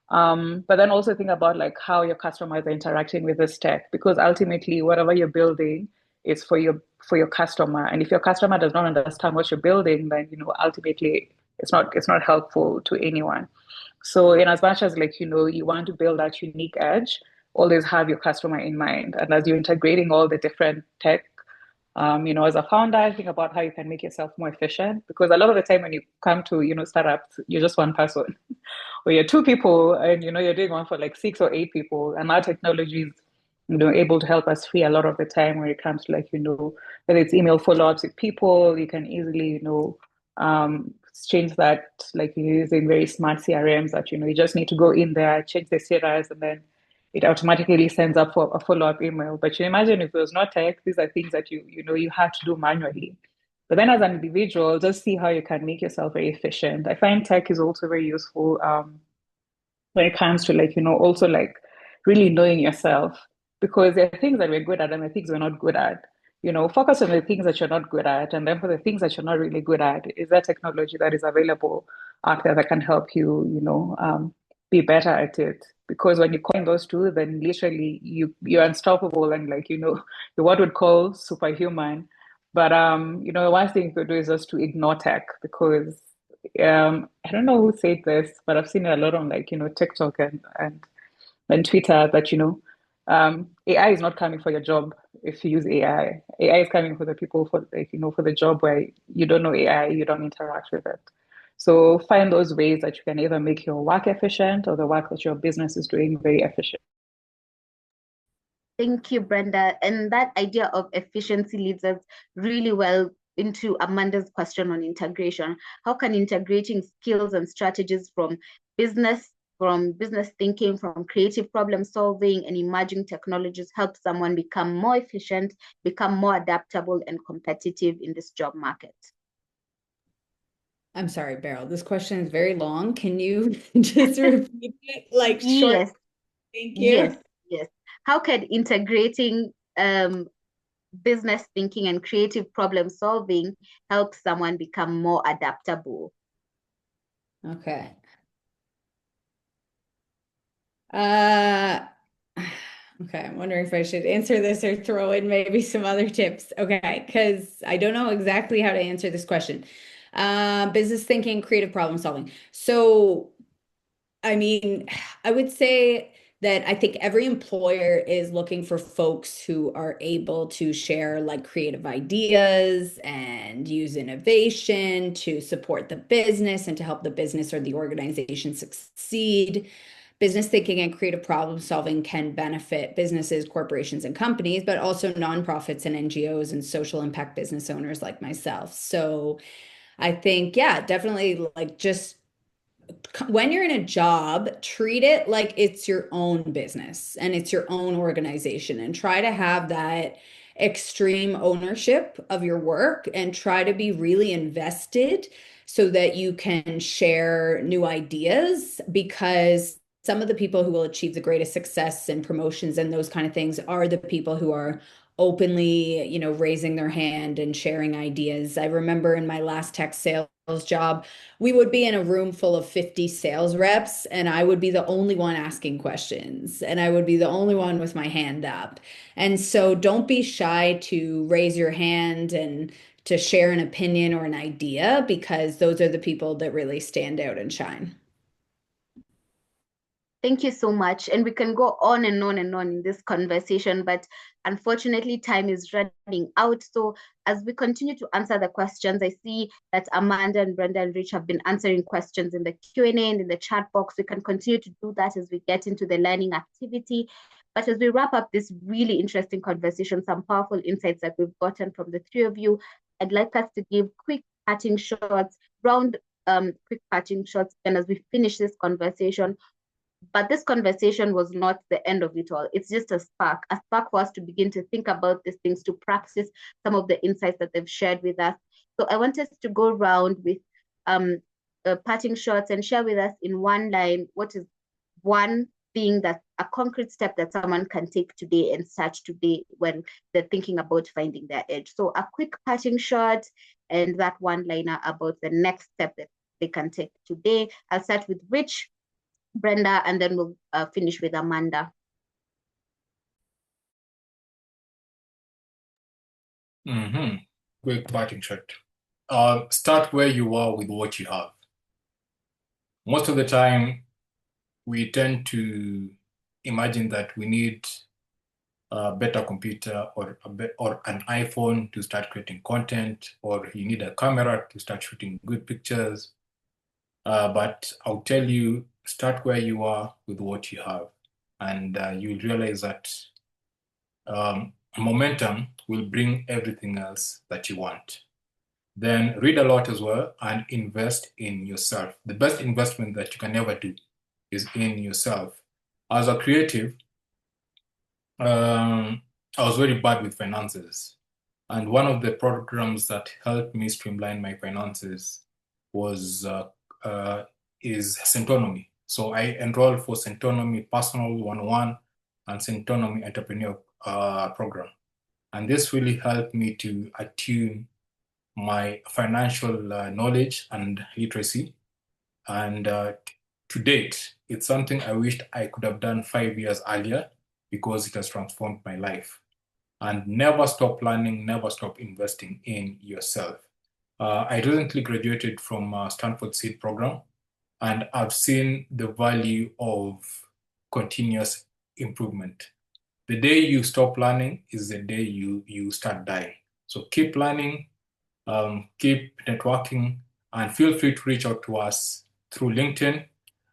But then also think about like how your customers are interacting with this tech, because ultimately whatever you're building is for your customer. And if your customer does not understand what you're building, then ultimately it's not helpful to anyone. So in as much as like you want to build that unique edge, always have your customer in mind. And as you're integrating all the different tech, as a founder, think about how you can make yourself more efficient, because a lot of the time when you come to startups, you're just one person or you're two people and you're doing one for like 6 or 8 people, and our technology is able to help us free a lot of the time when it comes to like whether it's email follow-ups with people. You can easily change that, like you're using very smart CRMs that you just need to go in there, change the status, and then it automatically sends up for a follow-up email. But you imagine if it was not tech, these are things that you have to do manually. But then as an individual, just see how you can make yourself very efficient. I find tech is also very useful when it comes to like, also like really knowing yourself, because there are things that we're good at and there are things we're not good at. Focus on the things that you're not good at. And then for the things that you're not really good at, is there technology that is available out there that can help you, be better at it? Because when you combine those two, then literally you're unstoppable and like, you're what would call superhuman. But one thing you could do is just to ignore tech, because I don't know who said this, but I've seen it a lot on like, TikTok and Twitter that, AI is not coming for your job if you use AI. AI is coming for the people for like, for the job where you don't know AI, you don't interact with it. So find those ways that you can either make your work efficient or the work that your business is doing very efficient. Thank you, Brenda. And that idea of efficiency leads us really well into Amanda's question on integration. How can integrating skills and strategies from business thinking, from creative problem solving and emerging technologies help someone become more efficient, become more adaptable and competitive in this job market? I'm sorry, Beryl, this question is very long. Can you just repeat it like short? Yes. Thank you. Yes. How can integrating business thinking and creative problem solving help someone become more adaptable? Okay. Okay, I'm wondering if I should answer this or throw in maybe some other tips. Okay, because I don't know exactly how to answer this question. Business thinking, creative problem solving. So, I mean, I would say that I think every employer is looking for folks who are able to share like creative ideas and use innovation to support the business and to help the business or the organization succeed. Business thinking and creative problem solving can benefit businesses, corporations, and companies, but also nonprofits and NGOs and social impact business owners like myself. So I think, yeah, definitely like just when you're in a job, treat it like it's your own business and it's your own organization, and try to have that extreme ownership of your work and try to be really invested so that you can share new ideas, because some of the people who will achieve the greatest success and promotions and those kind of things are the people who are openly, raising their hand and sharing ideas. I remember in my last tech sales job, we would be in a room full of 50 sales reps, and I would be the only one asking questions, and I would be the only one with my hand up. And so don't be shy to raise your hand and to share an opinion or an idea, because those are the people that really stand out and shine. Thank you so much. And we can go on and on and on in this conversation, but unfortunately, time is running out. So as we continue to answer the questions, I see that Amanda and Brenda and Rich have been answering questions in the Q&A and in the chat box. We can continue to do that as we get into the learning activity. But as we wrap up this really interesting conversation, some powerful insights that we've gotten from the three of you, I'd like us to give quick parting shots, quick parting shots, and as we finish this conversation. But this conversation was not the end of it all. It's just a spark for us to begin to think about these things, to practice some of the insights that they've shared with us. So I want us to go around with parting shots and share with us in one line, what is one thing, that a concrete step that someone can take today and start today when they're thinking about finding their edge. So a quick parting shot and that one liner about the next step that they can take today. I'll start with Rich, Brenda, and then we'll finish with Amanda. Quick parting shot. Start where you are with what you have. Most of the time, we tend to imagine that we need a better computer or an iPhone to start creating content, or you need a camera to start shooting good pictures. But I'll tell you, start where you are with what you have, and you'll realize that momentum will bring everything else that you want. Then read a lot as well and invest in yourself. The best investment that you can ever do is in yourself. As a creative, I was very bad with finances. And one of the programs that helped me streamline my finances was is Centonomy. So I enrolled for Centonomy Personal 101 and Centonomy Entrepreneur program. And this really helped me to attune my financial knowledge and literacy. And to date, it's something I wished I could have done 5 years earlier, because it has transformed my life. And never stop learning, never stop investing in yourself. I recently graduated from Stanford Seed program, and I've seen the value of continuous improvement. The day you stop learning is the day you start dying. So keep learning, keep networking, and feel free to reach out to us through LinkedIn,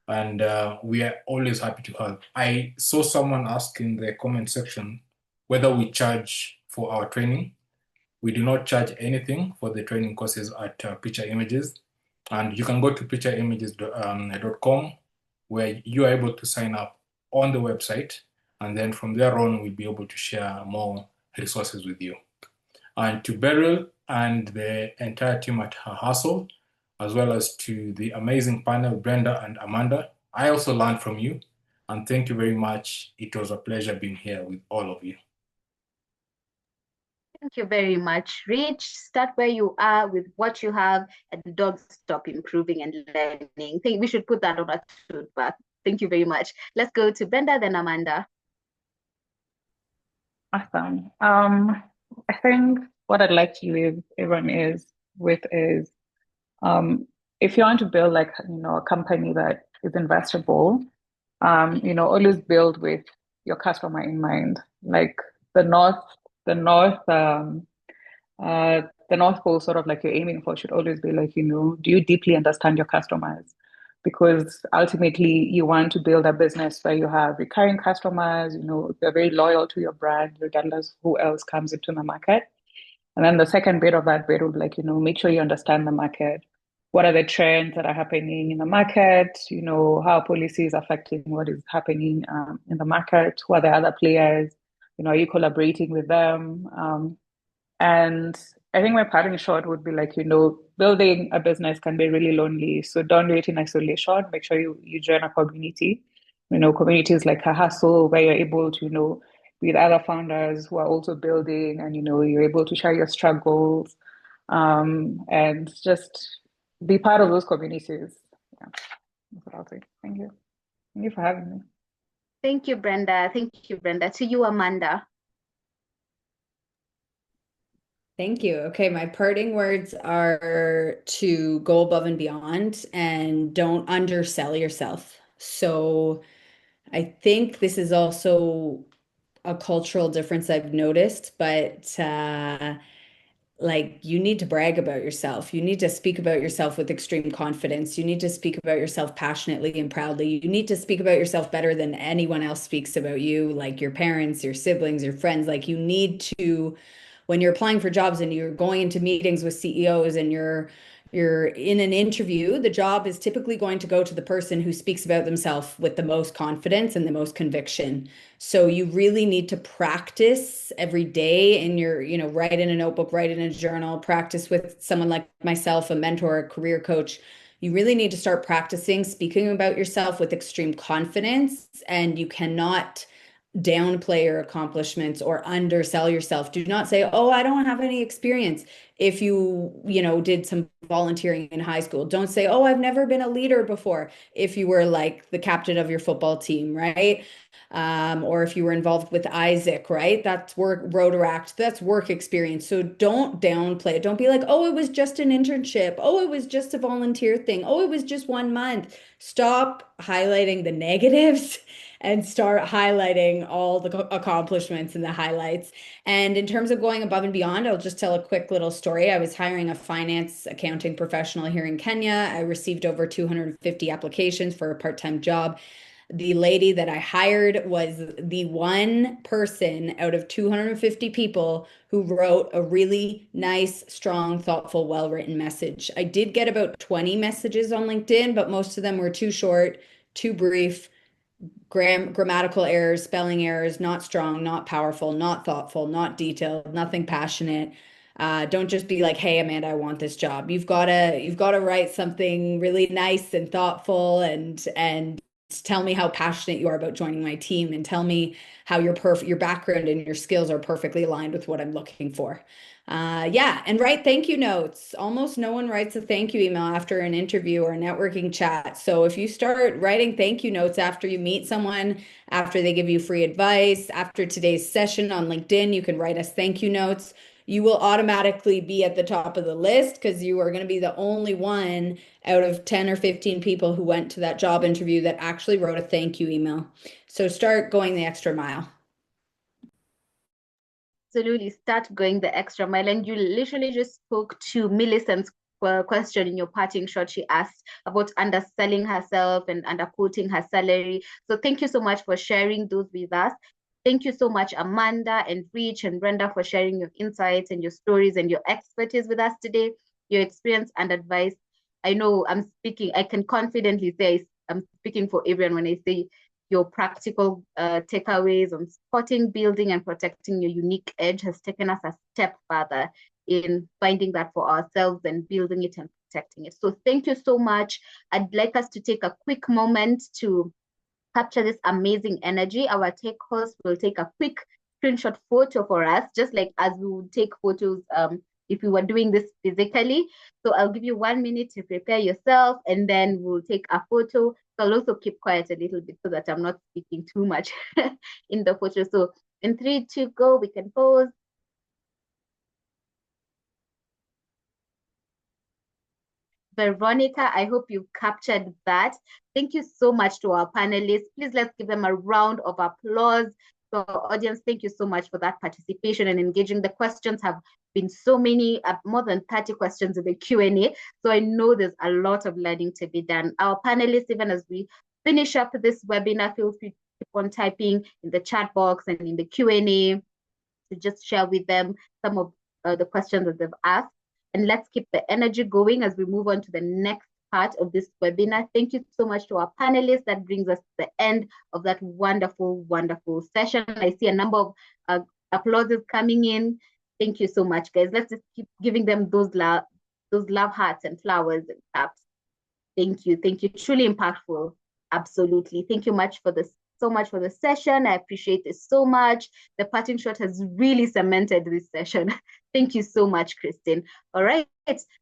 and we are always happy to help. I saw someone ask in the comment section whether we charge for our training. We do not charge anything for the training courses at Picha Images, and you can go to pichaimages.com, where you are able to sign up on the website, and then from there on, we'll be able to share more resources with you. And to Beryl and the entire team at Hustle, as well as to the amazing panel, Brenda and Amanda, I also learned from you, and thank you very much. It was a pleasure being here with all of you. Thank you very much, Rich. Start where you are with what you have, and don't stop improving and learning. I think we should put that on our tote bag. Thank you very much. Let's go to Brenda, then Amanda. Awesome. I think what I'd like to leave everyone with is, if you want to build a company that is investable, always build with your customer in mind. Like the North Pole, sort of like you're aiming for, should always be like, do you deeply understand your customers? Because ultimately you want to build a business where you have recurring customers, you're very loyal to your brand, regardless of who else comes into the market. And then the second bit of that bit would make sure you understand the market. what are the trends that are happening in the market, you know, how policy is affecting what is happening in the market, who are the other players, you know, are you collaborating with them? And I think my parting shot would be like, you know, building a business can be really lonely. So don't do it in isolation. Make sure you join a community, you know, communities like a hustle where you're able to, you know, be with other founders who are also building and, you know, you're able to share your struggles and just be part of those communities. Yeah, that's what I'll say. Thank you. Thank you for having me. Thank you, Brenda. Thank you, Brenda. To you, Amanda. Thank you. Okay, my parting words are to go above and beyond and don't undersell yourself. So I think this is also a cultural difference I've noticed, but like you need to brag about yourself. You need to speak about yourself with extreme confidence. You need to speak about yourself passionately and proudly. You need to speak about yourself better than anyone else speaks about you, like your parents, your siblings, your friends. Like you need to, when you're applying for jobs and you're going into meetings with CEOs and you're in an interview, the job is typically going to go to the person who speaks about themselves with the most confidence and the most conviction. So you really need to practice every day in your, you know, write in a notebook, write in a journal, practice with someone like myself, a mentor, a career coach. You really need to start practicing speaking about yourself with extreme confidence, and you cannot downplay your accomplishments or undersell yourself. Do not say, "Oh, I don't have any experience." If you know, did some volunteering in high school, don't say, "Oh, I've never been a leader before." If you were like the captain of your football team, right? Or if you were involved with Isaac, right? That's work, Rotaract, that's work experience. So don't downplay it. Don't be like, "Oh, it was just an internship. Oh, it was just a volunteer thing. Oh, it was just 1 month." Stop highlighting the negatives and start highlighting all the accomplishments and the highlights. And in terms of going above and beyond, I'll just tell a quick little story. I was hiring a finance accounting professional here in Kenya. I received over 250 applications for a part-time job. The lady that I hired was the one person out of 250 people who wrote a really nice, strong, thoughtful, well-written message. I did get about 20 messages on LinkedIn, but most of them were too short, too brief, grammatical errors, spelling errors, not strong, not powerful, not thoughtful, not detailed, nothing passionate. Don't just be like, "Hey, Amanda, I want this job." You've got to write something really nice and thoughtful and tell me how passionate you are about joining my team, and tell me how your background and your skills are perfectly aligned with what I'm looking for. Yeah, and write thank you notes. Almost no one writes a thank you email after an interview or a networking chat. So if you start writing thank you notes after you meet someone, after they give you free advice, after today's session on LinkedIn, you can write us thank you notes. You will automatically be at the top of the list because you are going to be the only one out of 10 or 15 people who went to that job interview that actually wrote a thank you email. So start going the extra mile. Absolutely, start going the extra mile. And you literally just spoke to Millicent's question in your parting shot. She asked about underselling herself and underquoting her salary. So thank you so much for sharing those with us. Thank you so much, Amanda and Rich and Brenda, for sharing your insights and your stories and your expertise with us today, your experience and advice. I know I can confidently say I'm speaking for everyone when I say your practical takeaways on spotting, building, and protecting your unique edge has taken us a step further in finding that for ourselves and building it and protecting it. So thank you so much. I'd like us to take a quick moment to capture this amazing energy. Our tech host will take a quick screenshot photo for us, just like as we would take photos if we were doing this physically. So I'll give you 1 minute to prepare yourself, and then we'll take a photo. So I'll also keep quiet a little bit so that I'm not speaking too much in the photo. So in 3, 2, go, we can pause. Veronica, I hope you've captured that. Thank you so much to our panelists. Please let's give them a round of applause. So audience, thank you so much for that participation and engaging. The questions have been so many, more than 30 questions in the Q&A. So I know there's a lot of learning to be done. Our panelists, even as we finish up this webinar, feel free to keep on typing in the chat box and in the Q&A to just share with them some of the questions that they've asked. and let's keep the energy going as we move on to the next part of this webinar. Thank you so much to our panelists. That brings us to the end of that wonderful, wonderful session. I see a number of applauses coming in. Thank you so much, guys. Let's just keep giving them those love hearts and flowers and taps. Thank you. Thank you. Truly impactful. Absolutely. Thank you so much for the session. I appreciate this so much. The parting shot has really cemented this session. Thank you so much, Christine. All right.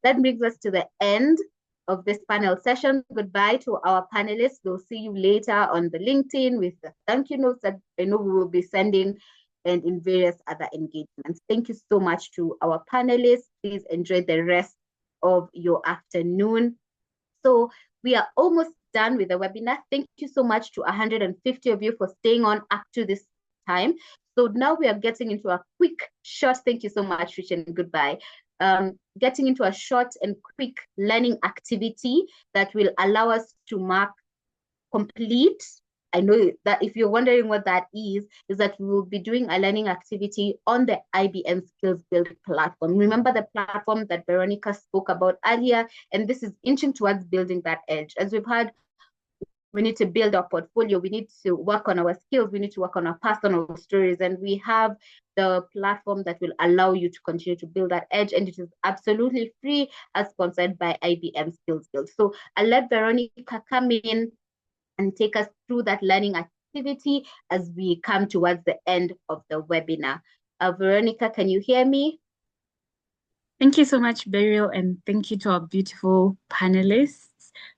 That brings us to the end of this panel session. Goodbye to our panelists. We'll see you later on the LinkedIn with the thank you notes that I know we will be sending and in various other engagements. Thank you so much to our panelists. Please enjoy the rest of your afternoon. So we are almost done with the webinar. Thank you so much to 150 of you for staying on up to this time. So now we are getting into a quick, short, thank you so much, Rich, and goodbye. Getting into a short and quick learning activity that will allow us to mark complete. I know that if you're wondering what that is that we will be doing a learning activity on the IBM SkillsBuild platform. Remember the platform that Veronica spoke about earlier, and this is inching towards building that edge. As we've heard, we need to build our portfolio, we need to work on our skills, we need to work on our personal stories, and we have the platform that will allow you to continue to build that edge, and it is absolutely free, as sponsored by IBM SkillsBuild. So I'll let Veronica come in and take us through that learning activity as we come towards the end of the webinar. Veronica, can you hear me? Thank you so much, Beryl, and thank you to our beautiful panelists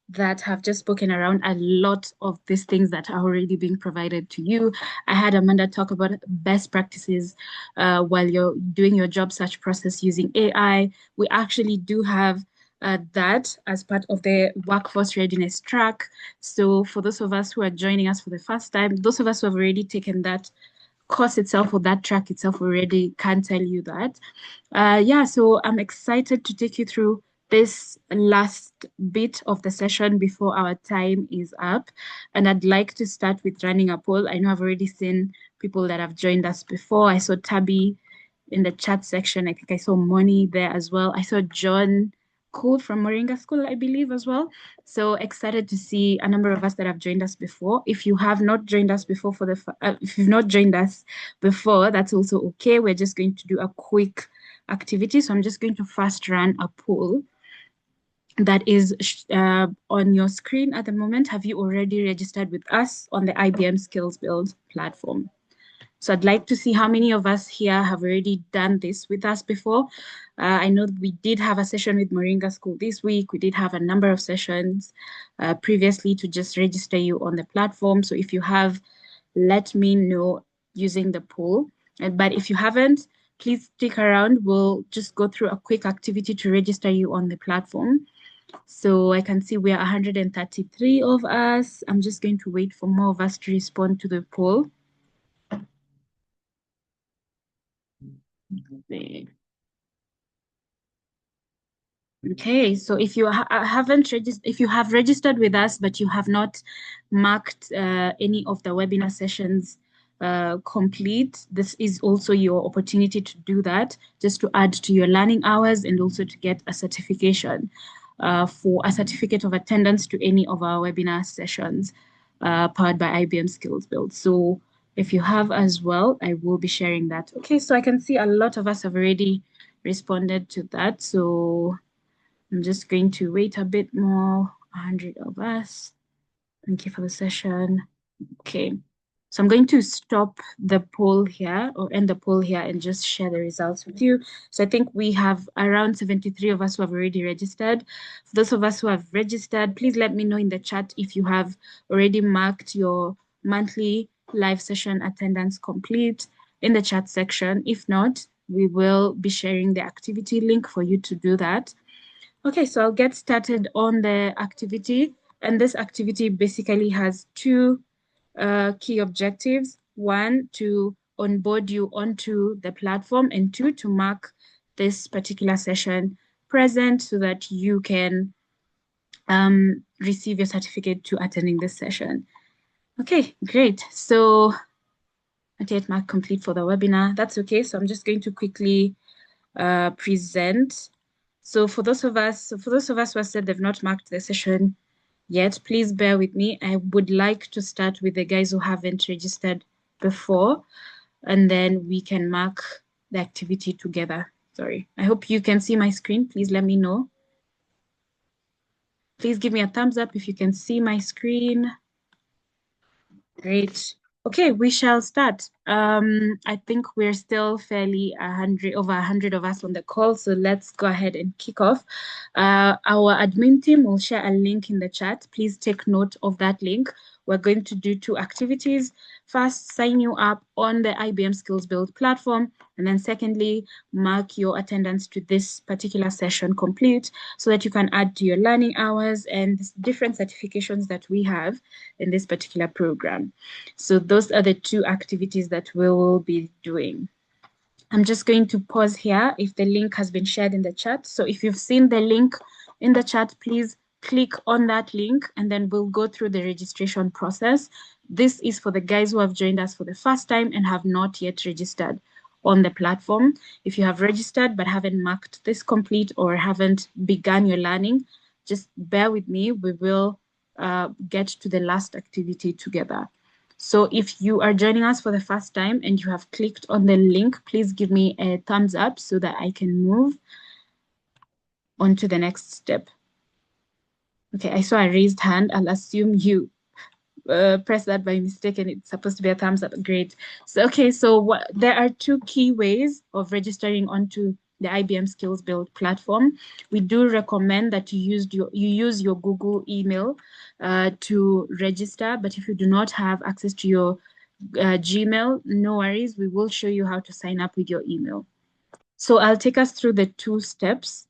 that have just spoken around a lot of these things that are already being provided to you. I had Amanda talk about best practices while you're doing your job search process using AI. We actually do have that as part of the workforce readiness track. So for those of us who are joining us for the first time, those of us who have already taken that course itself or that track itself already can tell you that. Yeah, so I'm excited to take you through this last bit of the session before our time is up. And I'd like to start with running a poll. I know I've already seen people that have joined us before. I saw Tabby in the chat section. I think I saw Moni there as well. I saw John Cool from Moringa School, I believe, as well. So excited to see a number of us that have joined us before. If you have not joined us before if you've not joined us before, that's also okay. We're just going to do a quick activity. So I'm just going to first run a poll that is on your screen at the moment. Have you already registered with us on the IBM SkillsBuild platform? So I'd like to see how many of us here have already done this with us before. I know we did have a session with Moringa School this week. We did have a number of sessions previously to just register you on the platform. So if you have, let me know using the poll. But if you haven't, please stick around. We'll just go through a quick activity to register you on the platform. So I can see we are 133 of us. I'm just going to wait for more of us to respond to the poll. Okay, so if you if you have registered with us but you have not marked any of the webinar sessions complete, this is also your opportunity to do that, just to add to your learning hours and also to get a certification for a certificate of attendance to any of our webinar sessions powered by IBM SkillsBuild. So if you have as well, I will be sharing that. Okay, so I can see a lot of us have already responded to that. So I'm just going to wait a bit more, 100 of us. Thank you for the session. Okay, so I'm going to stop the poll here or end the poll here and just share the results with you. So I think we have around 73 of us who have already registered. For those of us who have registered, please let me know in the chat if you have already marked your monthly live session attendance complete in the chat section. If not, we will be sharing the activity link for you to do that. Okay, so I'll get started on the activity. And this activity basically has two key objectives. One, to onboard you onto the platform, and two, to mark this particular session present so that you can receive your certificate to attending this session. Okay, great. So I did mark complete for the webinar. That's okay. So I'm just going to quickly present So for those of us who have said they've not marked the session yet, please bear with me. I would like to start with the guys who haven't registered before, and then we can mark the activity together. Sorry. I hope you can see my screen. Please let me know. Please give me a thumbs up if you can see my screen. Great. Okay, we shall start. I think we're still fairly over 100 of us on the call, so let's go ahead and kick off. Our admin team will share a link in the chat. Please take note of that link. We're going to do 2 activities. First, sign you up on the IBM SkillsBuild platform, and then secondly, mark your attendance to this particular session complete so that you can add to your learning hours and different certifications that we have in this particular program. So those are the 2 activities that we will be doing. I'm just going to pause here if the link has been shared in the chat. So if you've seen the link in the chat, please click on that link and then we'll go through the registration process. This is for the guys who have joined us for the first time and have not yet registered on the platform. If you have registered but haven't marked this complete or haven't begun your learning, just bear with me. We will get to the last activity together. So if you are joining us for the first time and you have clicked on the link, please give me a thumbs up so that I can move on to the next step. Okay, I saw a raised hand. I'll assume you press that by mistake and it's supposed to be a thumbs up. Great. So, okay, so there are 2 key ways of registering onto the IBM SkillsBuild platform. We do recommend that you use your Google email to register, but if you do not have access to your Gmail, no worries. We will show you how to sign up with your email. So I'll take us through the 2 steps.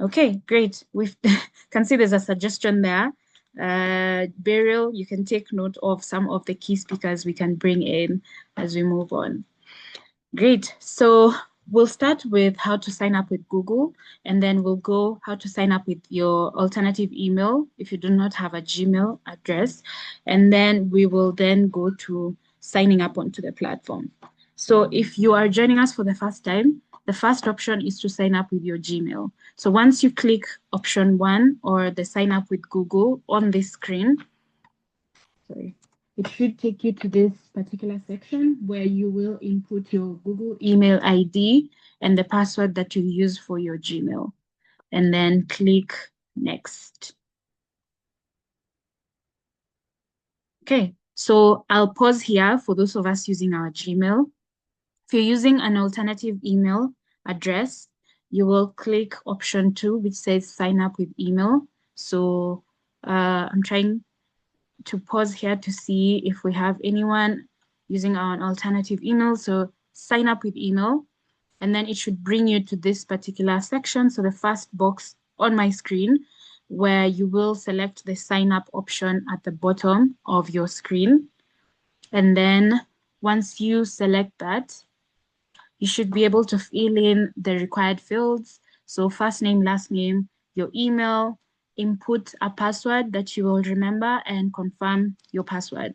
Okay, great. We can see there's a suggestion there. Beryl, you can take note of some of the key speakers we can bring in as we move on. Great. So we'll start with how to sign up with Google, and then we'll go how to sign up with your alternative email if you do not have a Gmail address. And then we will then go to signing up onto the platform. So if you are joining us for the first time, the first option is to sign up with your Gmail. So once you click option 1 or the sign up with Google on this screen, sorry, it should take you to this particular section where you will input your Google email ID and the password that you use for your Gmail, and then click next. Okay, so I'll pause here for those of us using our Gmail. If you're using an alternative email address, you will click option 2, which says sign up with email. So I'm trying to pause here to see if we have anyone using our alternative email. So sign up with email, and then it should bring you to this particular section. So the first box on my screen, where you will select the sign up option at the bottom of your screen. And then once you select that, you should be able to fill in the required fields. So first name, last name, your email, input a password that you will remember and confirm your password.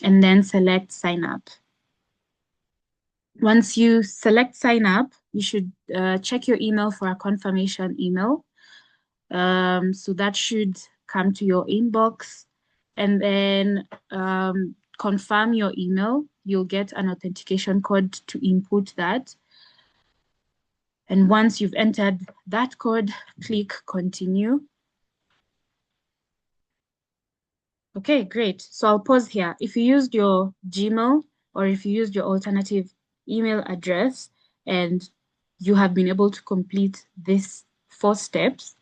And then select sign up. Once you select sign up, you should check your email for a confirmation email. So that should come to your inbox, and then confirm your email. You'll get an authentication code to input that. And once you've entered that code, click continue. Okay, great. So I'll pause here. If you used your Gmail or if you used your alternative email address and you have been able to complete these 4 steps,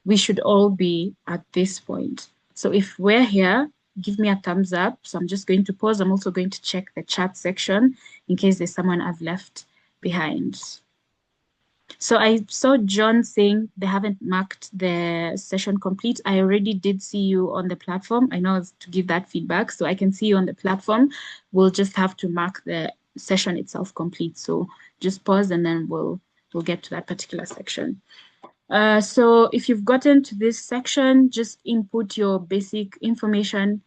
we should all be at this point. So if we're here, give me a thumbs up. So I'm just going to pause. I'm also going to check the chat section in case there's someone I've left behind. So I saw John saying they haven't marked the session complete. I already did see you on the platform. I know to give that feedback. So I can see you on the platform. We'll just have to mark the session itself complete. So just pause and then we'll get to that particular section. So if you've gotten to this section, just input your basic information.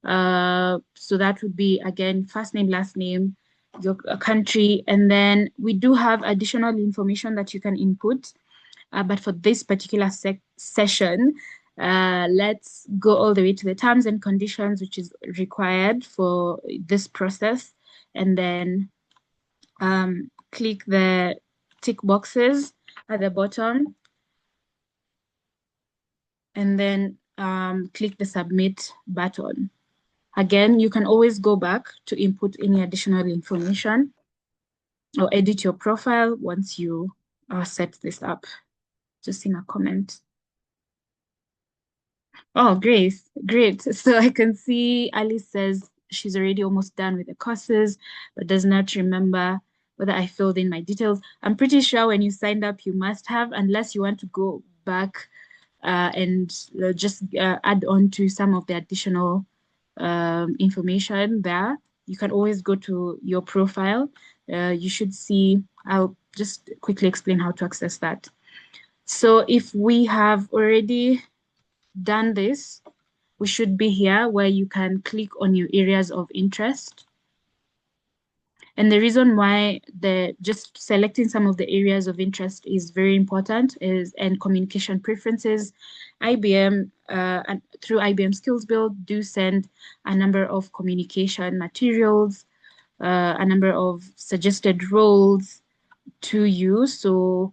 So that would be, again, first name, last name, your country, and then we do have additional information that you can input. But for this particular session, let's go all the way to the terms and conditions, which is required for this process, and then click the tick boxes at the bottom, and then click the submit button. Again, you can always go back to input any additional information or edit your profile once you set this up. Just in a comment. Oh, Grace, great. So I can see Alice says she's already almost done with the courses, but does not remember whether I filled in my details. I'm pretty sure when you signed up, you must have, unless you want to go back and just add on to some of the additional information there. You can always go to your profile. You should see, I'll just quickly explain how to access that. So if we have already done this, we should be here where you can click on your areas of interest. And the reason why just selecting some of the areas of interest is very important and communication preferences. IBM, and through IBM SkillsBuild, do send a number of communication materials, a number of suggested roles to you. So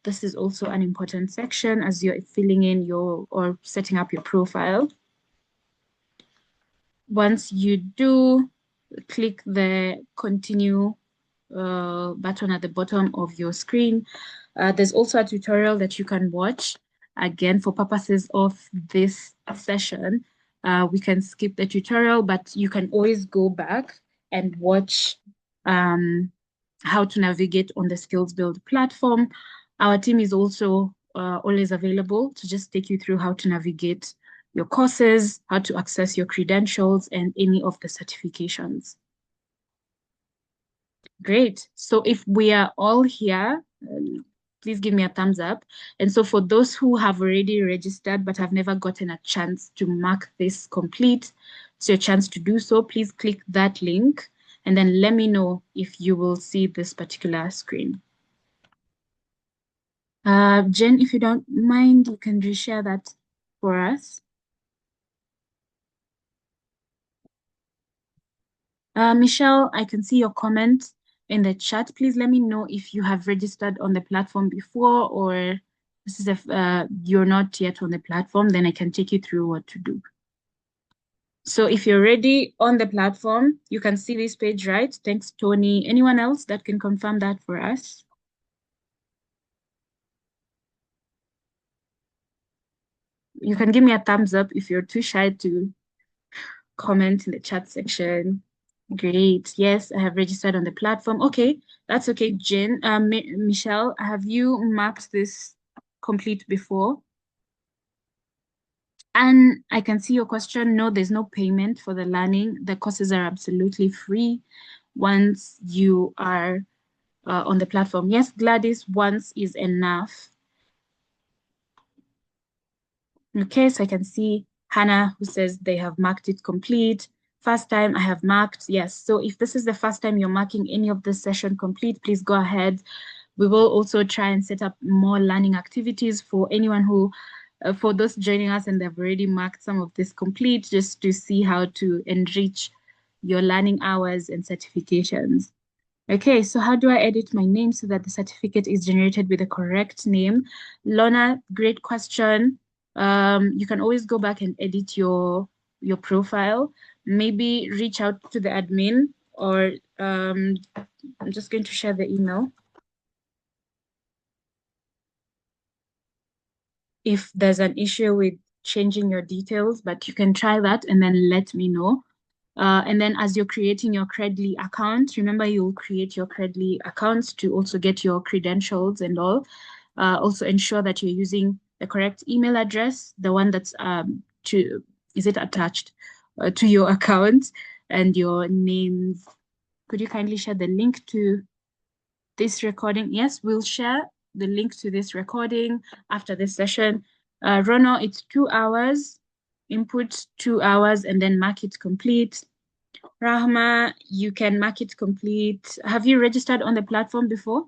this is also an important section as you're filling in or setting up your profile. Once you do, click the continue button at the bottom of your screen. There's also a tutorial that you can watch. Again, for purposes of this session, we can skip the tutorial, but you can always go back and watch how to navigate on the SkillsBuild platform. Our team is also always available to just take you through how to navigate your courses, how to access your credentials, and any of the certifications. Great. So if we are all here, please give me a thumbs up. And so for those who have already registered but have never gotten a chance to mark this complete, it's your chance to do so. Please click that link and then let me know if you will see this particular screen. Jen, if you don't mind, you can reshare that for us. Michelle, I can see your comment in the chat. Please let me know if you have registered on the platform before, or this is if you're not yet on the platform, then I can take you through what to do. So if you're already on the platform, you can see this page, right? Thanks, Tony. Anyone else that can confirm that for us? You can give me a thumbs up if you're too shy to comment in the chat section. Great. Yes, I have registered on the platform. Okay, that's okay, Jen. Michelle, have you marked this complete before? And I can see your question. No, there's no payment for the learning. The courses are absolutely free once you are on the platform. Yes, Gladys, once is enough. Okay, so I can see Hannah who says they have marked it complete. First time I have marked, yes. So if this is the first time you're marking any of this session complete, please go ahead. We will also try and set up more learning activities for anyone who, for those joining us and they've already marked some of this complete, just to see how to enrich your learning hours and certifications. Okay, so how do I edit my name so that the certificate is generated with the correct name? Lorna, great question. You can always go back and edit your profile. Maybe reach out to the admin, or I'm just going to share the email. If there's an issue with changing your details, but you can try that and then let me know. And then as you're creating your Credly account, remember you'll create your Credly accounts to also get your credentials and all. Also ensure that you're using the correct email address, the one that's attached to your account, and your names. Could you kindly share the link to this recording? Yes, we'll share the link to this recording after this session. Rono, it's 2 hours. Input 2 hours and then mark it complete. Rahma, you can mark it complete. Have you registered on the platform before?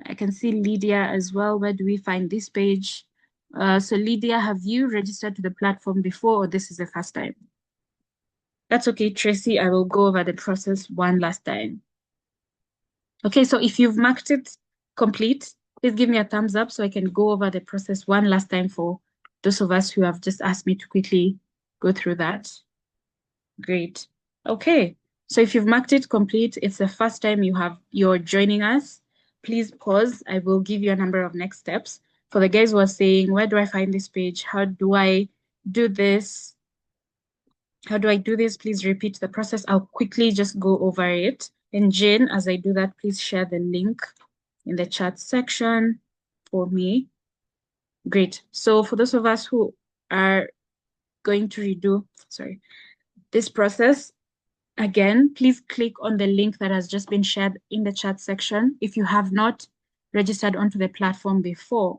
I can see Lydia as well. Where do we find this page? So Lydia, have you registered to the platform before, or this is the first time? That's okay, Tracy. I will go over the process one last time. Okay, so if you've marked it complete, please give me a thumbs up so I can go over the process one last time for those of us who have just asked me to quickly go through that. Great. Okay, so if you've marked it complete, it's the first time you're joining us, please pause. I will give you a number of next steps. For the guys who are saying, where do I find this page? How do I do this? How do I do this? Please repeat the process. I'll quickly just go over it. And Jane, as I do that, please share the link in the chat section for me. Great. So for those of us who are going to redo, this process, again, please click on the link that has just been shared in the chat section. If you have not registered onto the platform before,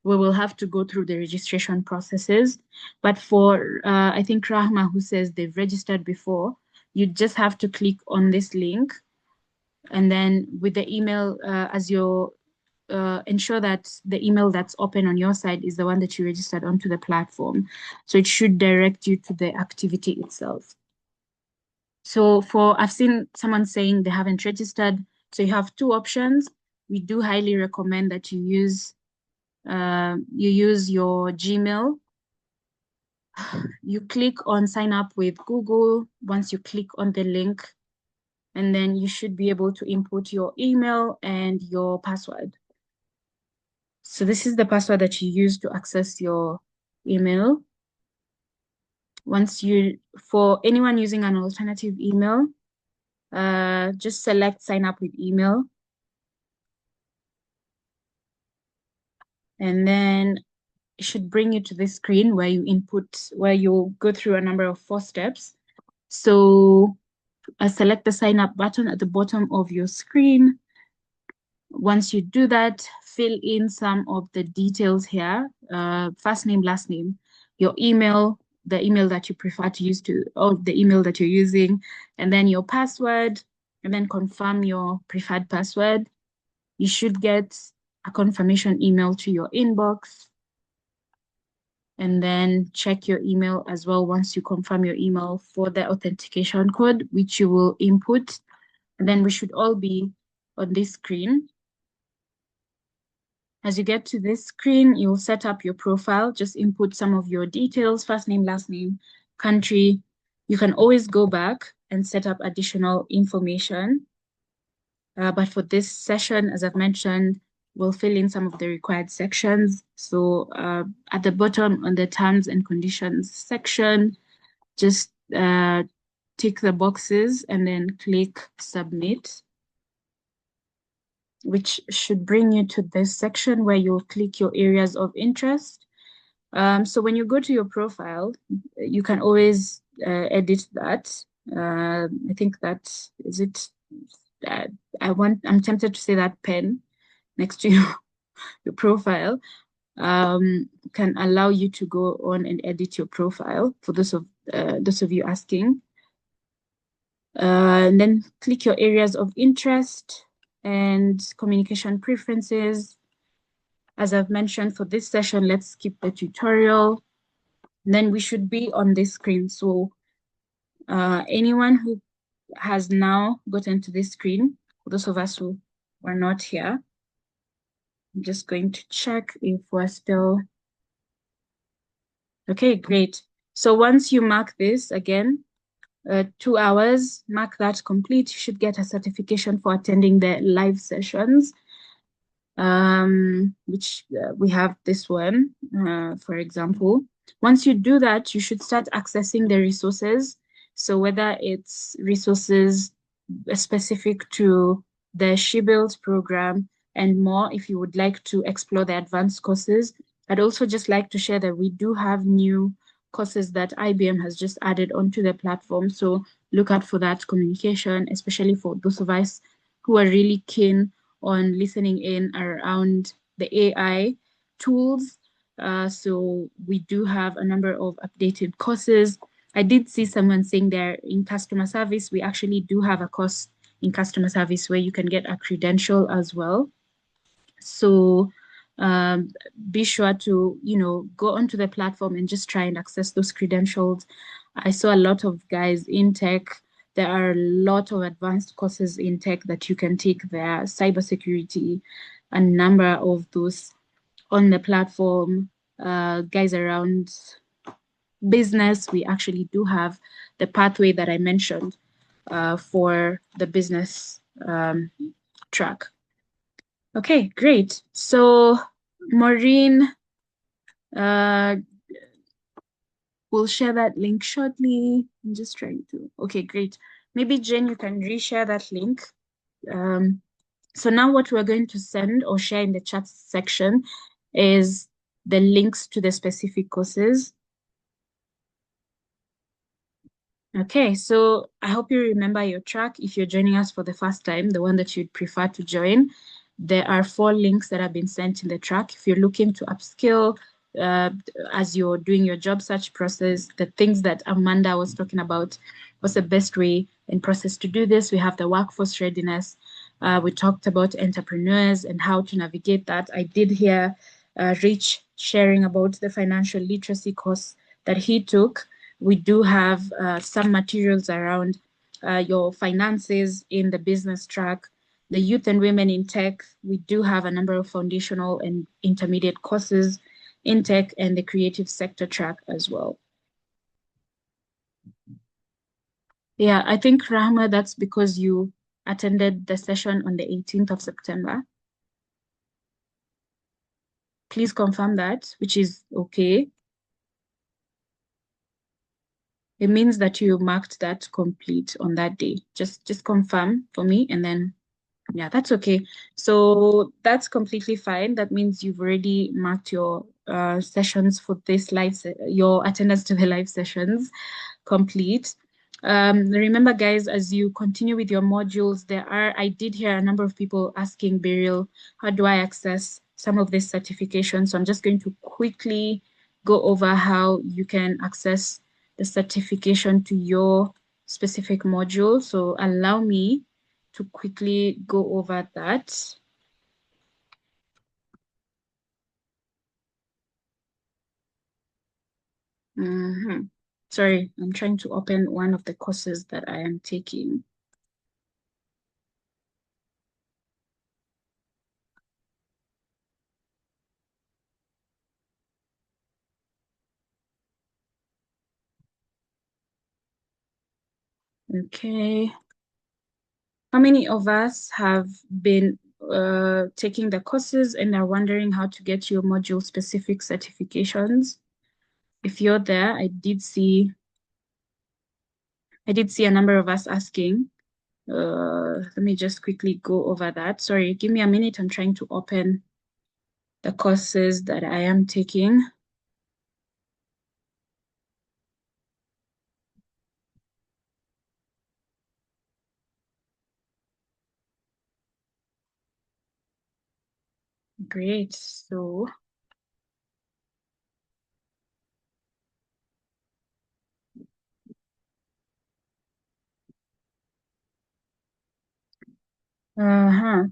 we will have to go through the registration processes. But for, I think Rahma, who says they've registered before, you just have to click on this link. And then with the email, as your, ensure that the email that's open on your side is the one that you registered onto the platform. So it should direct you to the activity itself. So I've seen someone saying they haven't registered. So you have two options. We do highly recommend that you use your Gmail. You click on sign up with Google. Once you click on the link, and then you should be able to input your email and your password. So this is the password that you use to access your email. For anyone using an alternative email, just select sign up with email. And then it should bring you to this screen where you'll go through a number of 4 steps. So select the sign up button at the bottom of your screen. Once you do that, fill in some of the details here, first name, last name, your email, the email that you prefer to use or the email that you're using, and then your password, and then confirm your preferred password. You should get a confirmation email to your inbox. And then check your email as well once you confirm your email for the authentication code, which you will input. And then we should all be on this screen. As you get to this screen, you'll set up your profile. Just input some of your details, first name, last name, country. You can always go back and set up additional information. But for this session, as I've mentioned, we'll fill in some of the required sections. So at the bottom on the terms and conditions section, just tick the boxes and then click submit, which should bring you to this section where you'll click your areas of interest. So when you go to your profile, you can always edit that. I think that is it. I'm tempted to say that pen next to your profile can allow you to go on and edit your profile for those of you asking. And then click your areas of interest and communication preferences. As I've mentioned for this session, let's skip the tutorial. And then we should be on this screen. So anyone who has now gotten to this screen, for those of us who were not here, I'm just going to check if we're still. Okay, great. So once you mark this again, 2 hours, mark that complete. You should get a certification for attending the live sessions, which we have this one, for example. Once you do that, you should start accessing the resources. So whether it's resources specific to the SheBuilds program and more, if you would like to explore the advanced courses. I'd also just like to share that we do have new courses that IBM has just added onto the platform. So look out for that communication, especially for those of us who are really keen on listening in around the AI tools. So we do have a number of updated courses. I did see someone saying they're in customer service. We actually do have a course in customer service where you can get a credential as well. So be sure to, go onto the platform and just try and access those credentials. I saw a lot of guys in tech. There are a lot of advanced courses in tech that you can take there, cybersecurity, a number of those on the platform. Guys around business, we actually do have the pathway that I mentioned for the business track. Okay, great. So Maureen will share that link shortly. I'm just trying to, okay, great. Maybe Jen, you can reshare that link. So now what we're going to send or share in the chat section is the links to the specific courses. Okay, so I hope you remember your track. If you're joining us for the first time, the one that you'd prefer to join, there are 4 links that have been sent in the track. If you're looking to upskill as you're doing your job search process, the things that Amanda was talking about, what's the best way and process to do this? We have the workforce readiness. We talked about entrepreneurs and how to navigate that. I did hear Rich sharing about the financial literacy course that he took. We do have some materials around your finances in the business track, the youth and women in tech. We do have a number of foundational and intermediate courses in tech and the creative sector track as well. Yeah, I think Rahma, that's because you attended the session on the 18th of September. Please confirm that, which is okay. It means that you marked that complete on that day. Just confirm for me, and then, yeah, that's okay. So that's completely fine. That means you've already marked your sessions for this your attendance to the live sessions complete. Remember, guys, as you continue with your modules, I did hear a number of people asking Beryl, how do I access some of this certification? So I'm just going to quickly go over how you can access the certification to your specific module. So allow me to quickly go over that. Sorry, I'm trying to open one of the courses that I am taking. Okay. How many of us have been taking the courses and are wondering how to get your module-specific certifications? If you're there, I did see a number of us asking. Let me just quickly go over that. Sorry, give me a minute. I'm trying to open the courses that I am taking. Great. So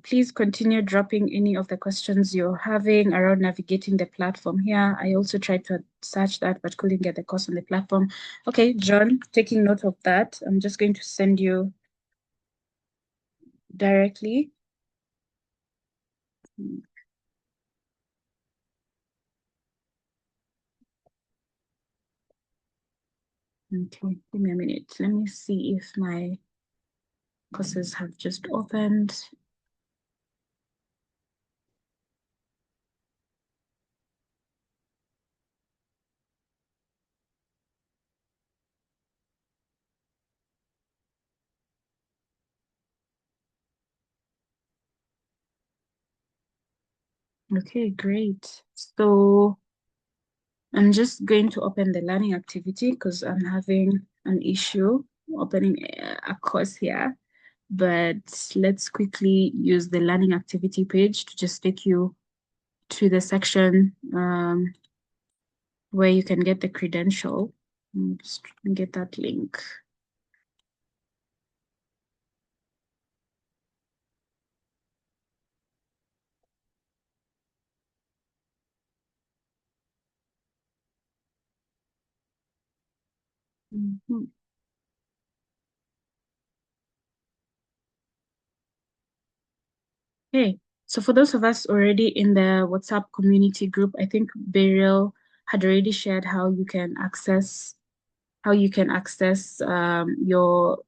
please continue dropping any of the questions you're having around navigating the platform here. I also tried to search that, but couldn't get the course on the platform. Okay, John, taking note of that. I'm just going to send you directly. Okay, give me a minute. Let me see if my courses have just opened. Okay, great. So I'm just going to open the learning activity because I'm having an issue opening a course here. But let's quickly use the learning activity page to just take you to the section where you can get the credential. Just get that link. Okay, so for those of us already in the WhatsApp community group, I think Beryl had already shared how you can access your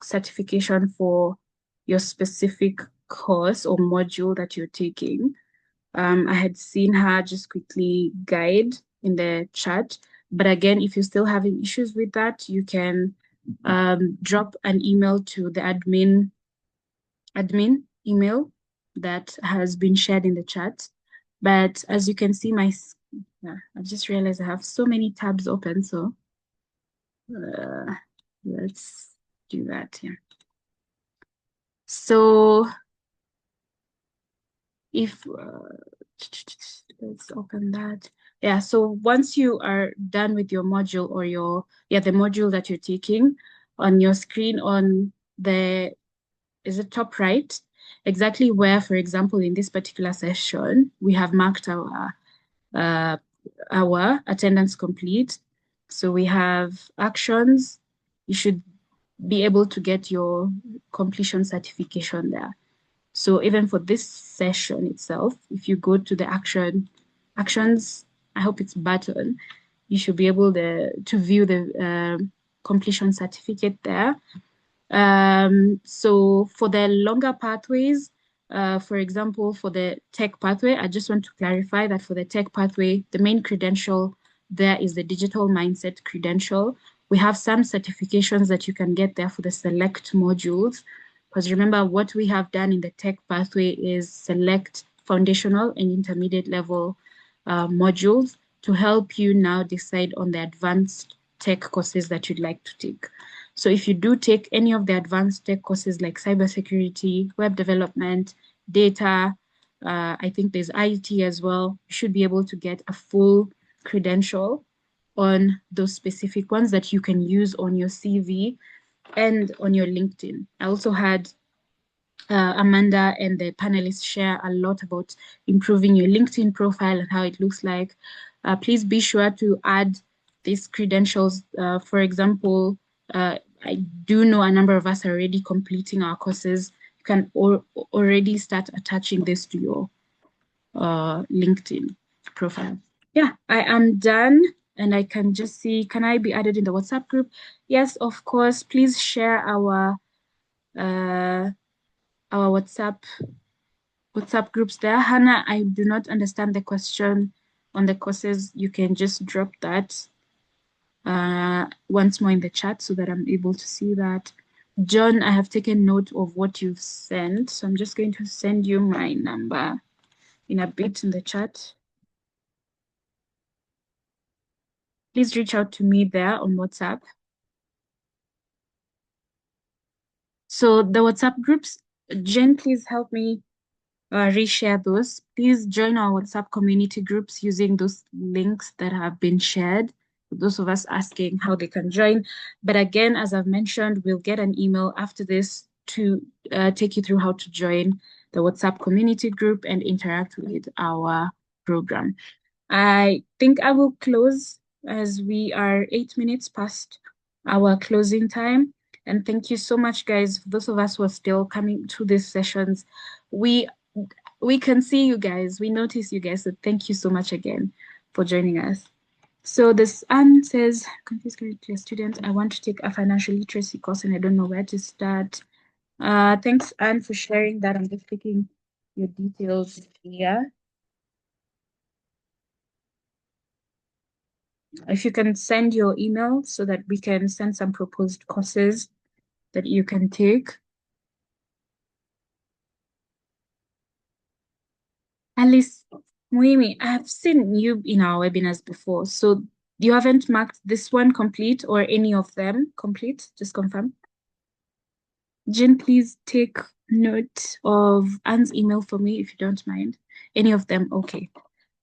certification for your specific course or module that you're taking. I had seen her just quickly guide in the chat. But again, if you're still having issues with that, you can drop an email to the admin email that has been shared in the chat. But as you can see, I just realized I have so many tabs open. So let's do that here. So if let's open that. Yeah, so once you are done with your module or the module that you're taking, on your screen on is it top right, exactly where, for example, in this particular session, we have marked our attendance complete. So we have actions. You should be able to get your completion certification there. So even for this session itself, if you go to the actions, I hope it's button, you should be able to view the completion certificate there. So for the longer pathways, for example, for the tech pathway, I just want to clarify that for the tech pathway, the main credential there is the digital mindset credential. We have some certifications that you can get there for the select modules, because remember what we have done in the tech pathway is select foundational and intermediate level modules to help you now decide on the advanced tech courses that you'd like to take. So if you do take any of the advanced tech courses like cybersecurity, web development, data, I think there's IT as well, you should be able to get a full credential on those specific ones that you can use on your CV and on your LinkedIn. I also had Amanda and the panelists share a lot about improving your LinkedIn profile and how it looks like. Please be sure to add these credentials. For example, I do know a number of us are already completing our courses. You can already start attaching this to your LinkedIn profile. Yeah, I am done. And I can just see, can I be added in the WhatsApp group? Yes, of course. Please share our WhatsApp groups there. Hannah, I do not understand the question on the courses. You can just drop that once more in the chat so that I'm able to see that. John, I have taken note of what you've sent. So I'm just going to send you my number in a bit in the chat. Please reach out to me there on WhatsApp. So the WhatsApp groups, Jen, please help me reshare those. Please join our WhatsApp community groups using those links that have been shared. For those of us asking how they can join. But again, as I've mentioned, we'll get an email after this to take you through how to join the WhatsApp community group and interact with our program. I think I will close as we are 8 minutes past our closing time. And thank you so much, guys. For those of us who are still coming to these sessions, we can see you guys. We notice you guys. So thank you so much again for joining us. So this Anne says, confused currently a student. I want to take a financial literacy course and I don't know where to start. Thanks, Anne, for sharing that. I'm just taking your details here. If you can send your email so that we can send some proposed courses that you can take. Alice Muimi, I have seen you in our webinars before. So you haven't marked this one complete or any of them complete? Just confirm. Jen, please take note of Anne's email for me if you don't mind. Any of them, okay.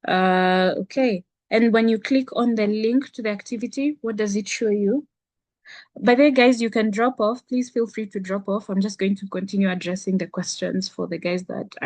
Okay. And when you click on the link to the activity, what does it show you? By the way, guys, you can drop off. Please feel free to drop off. I'm just going to continue addressing the questions for the guys that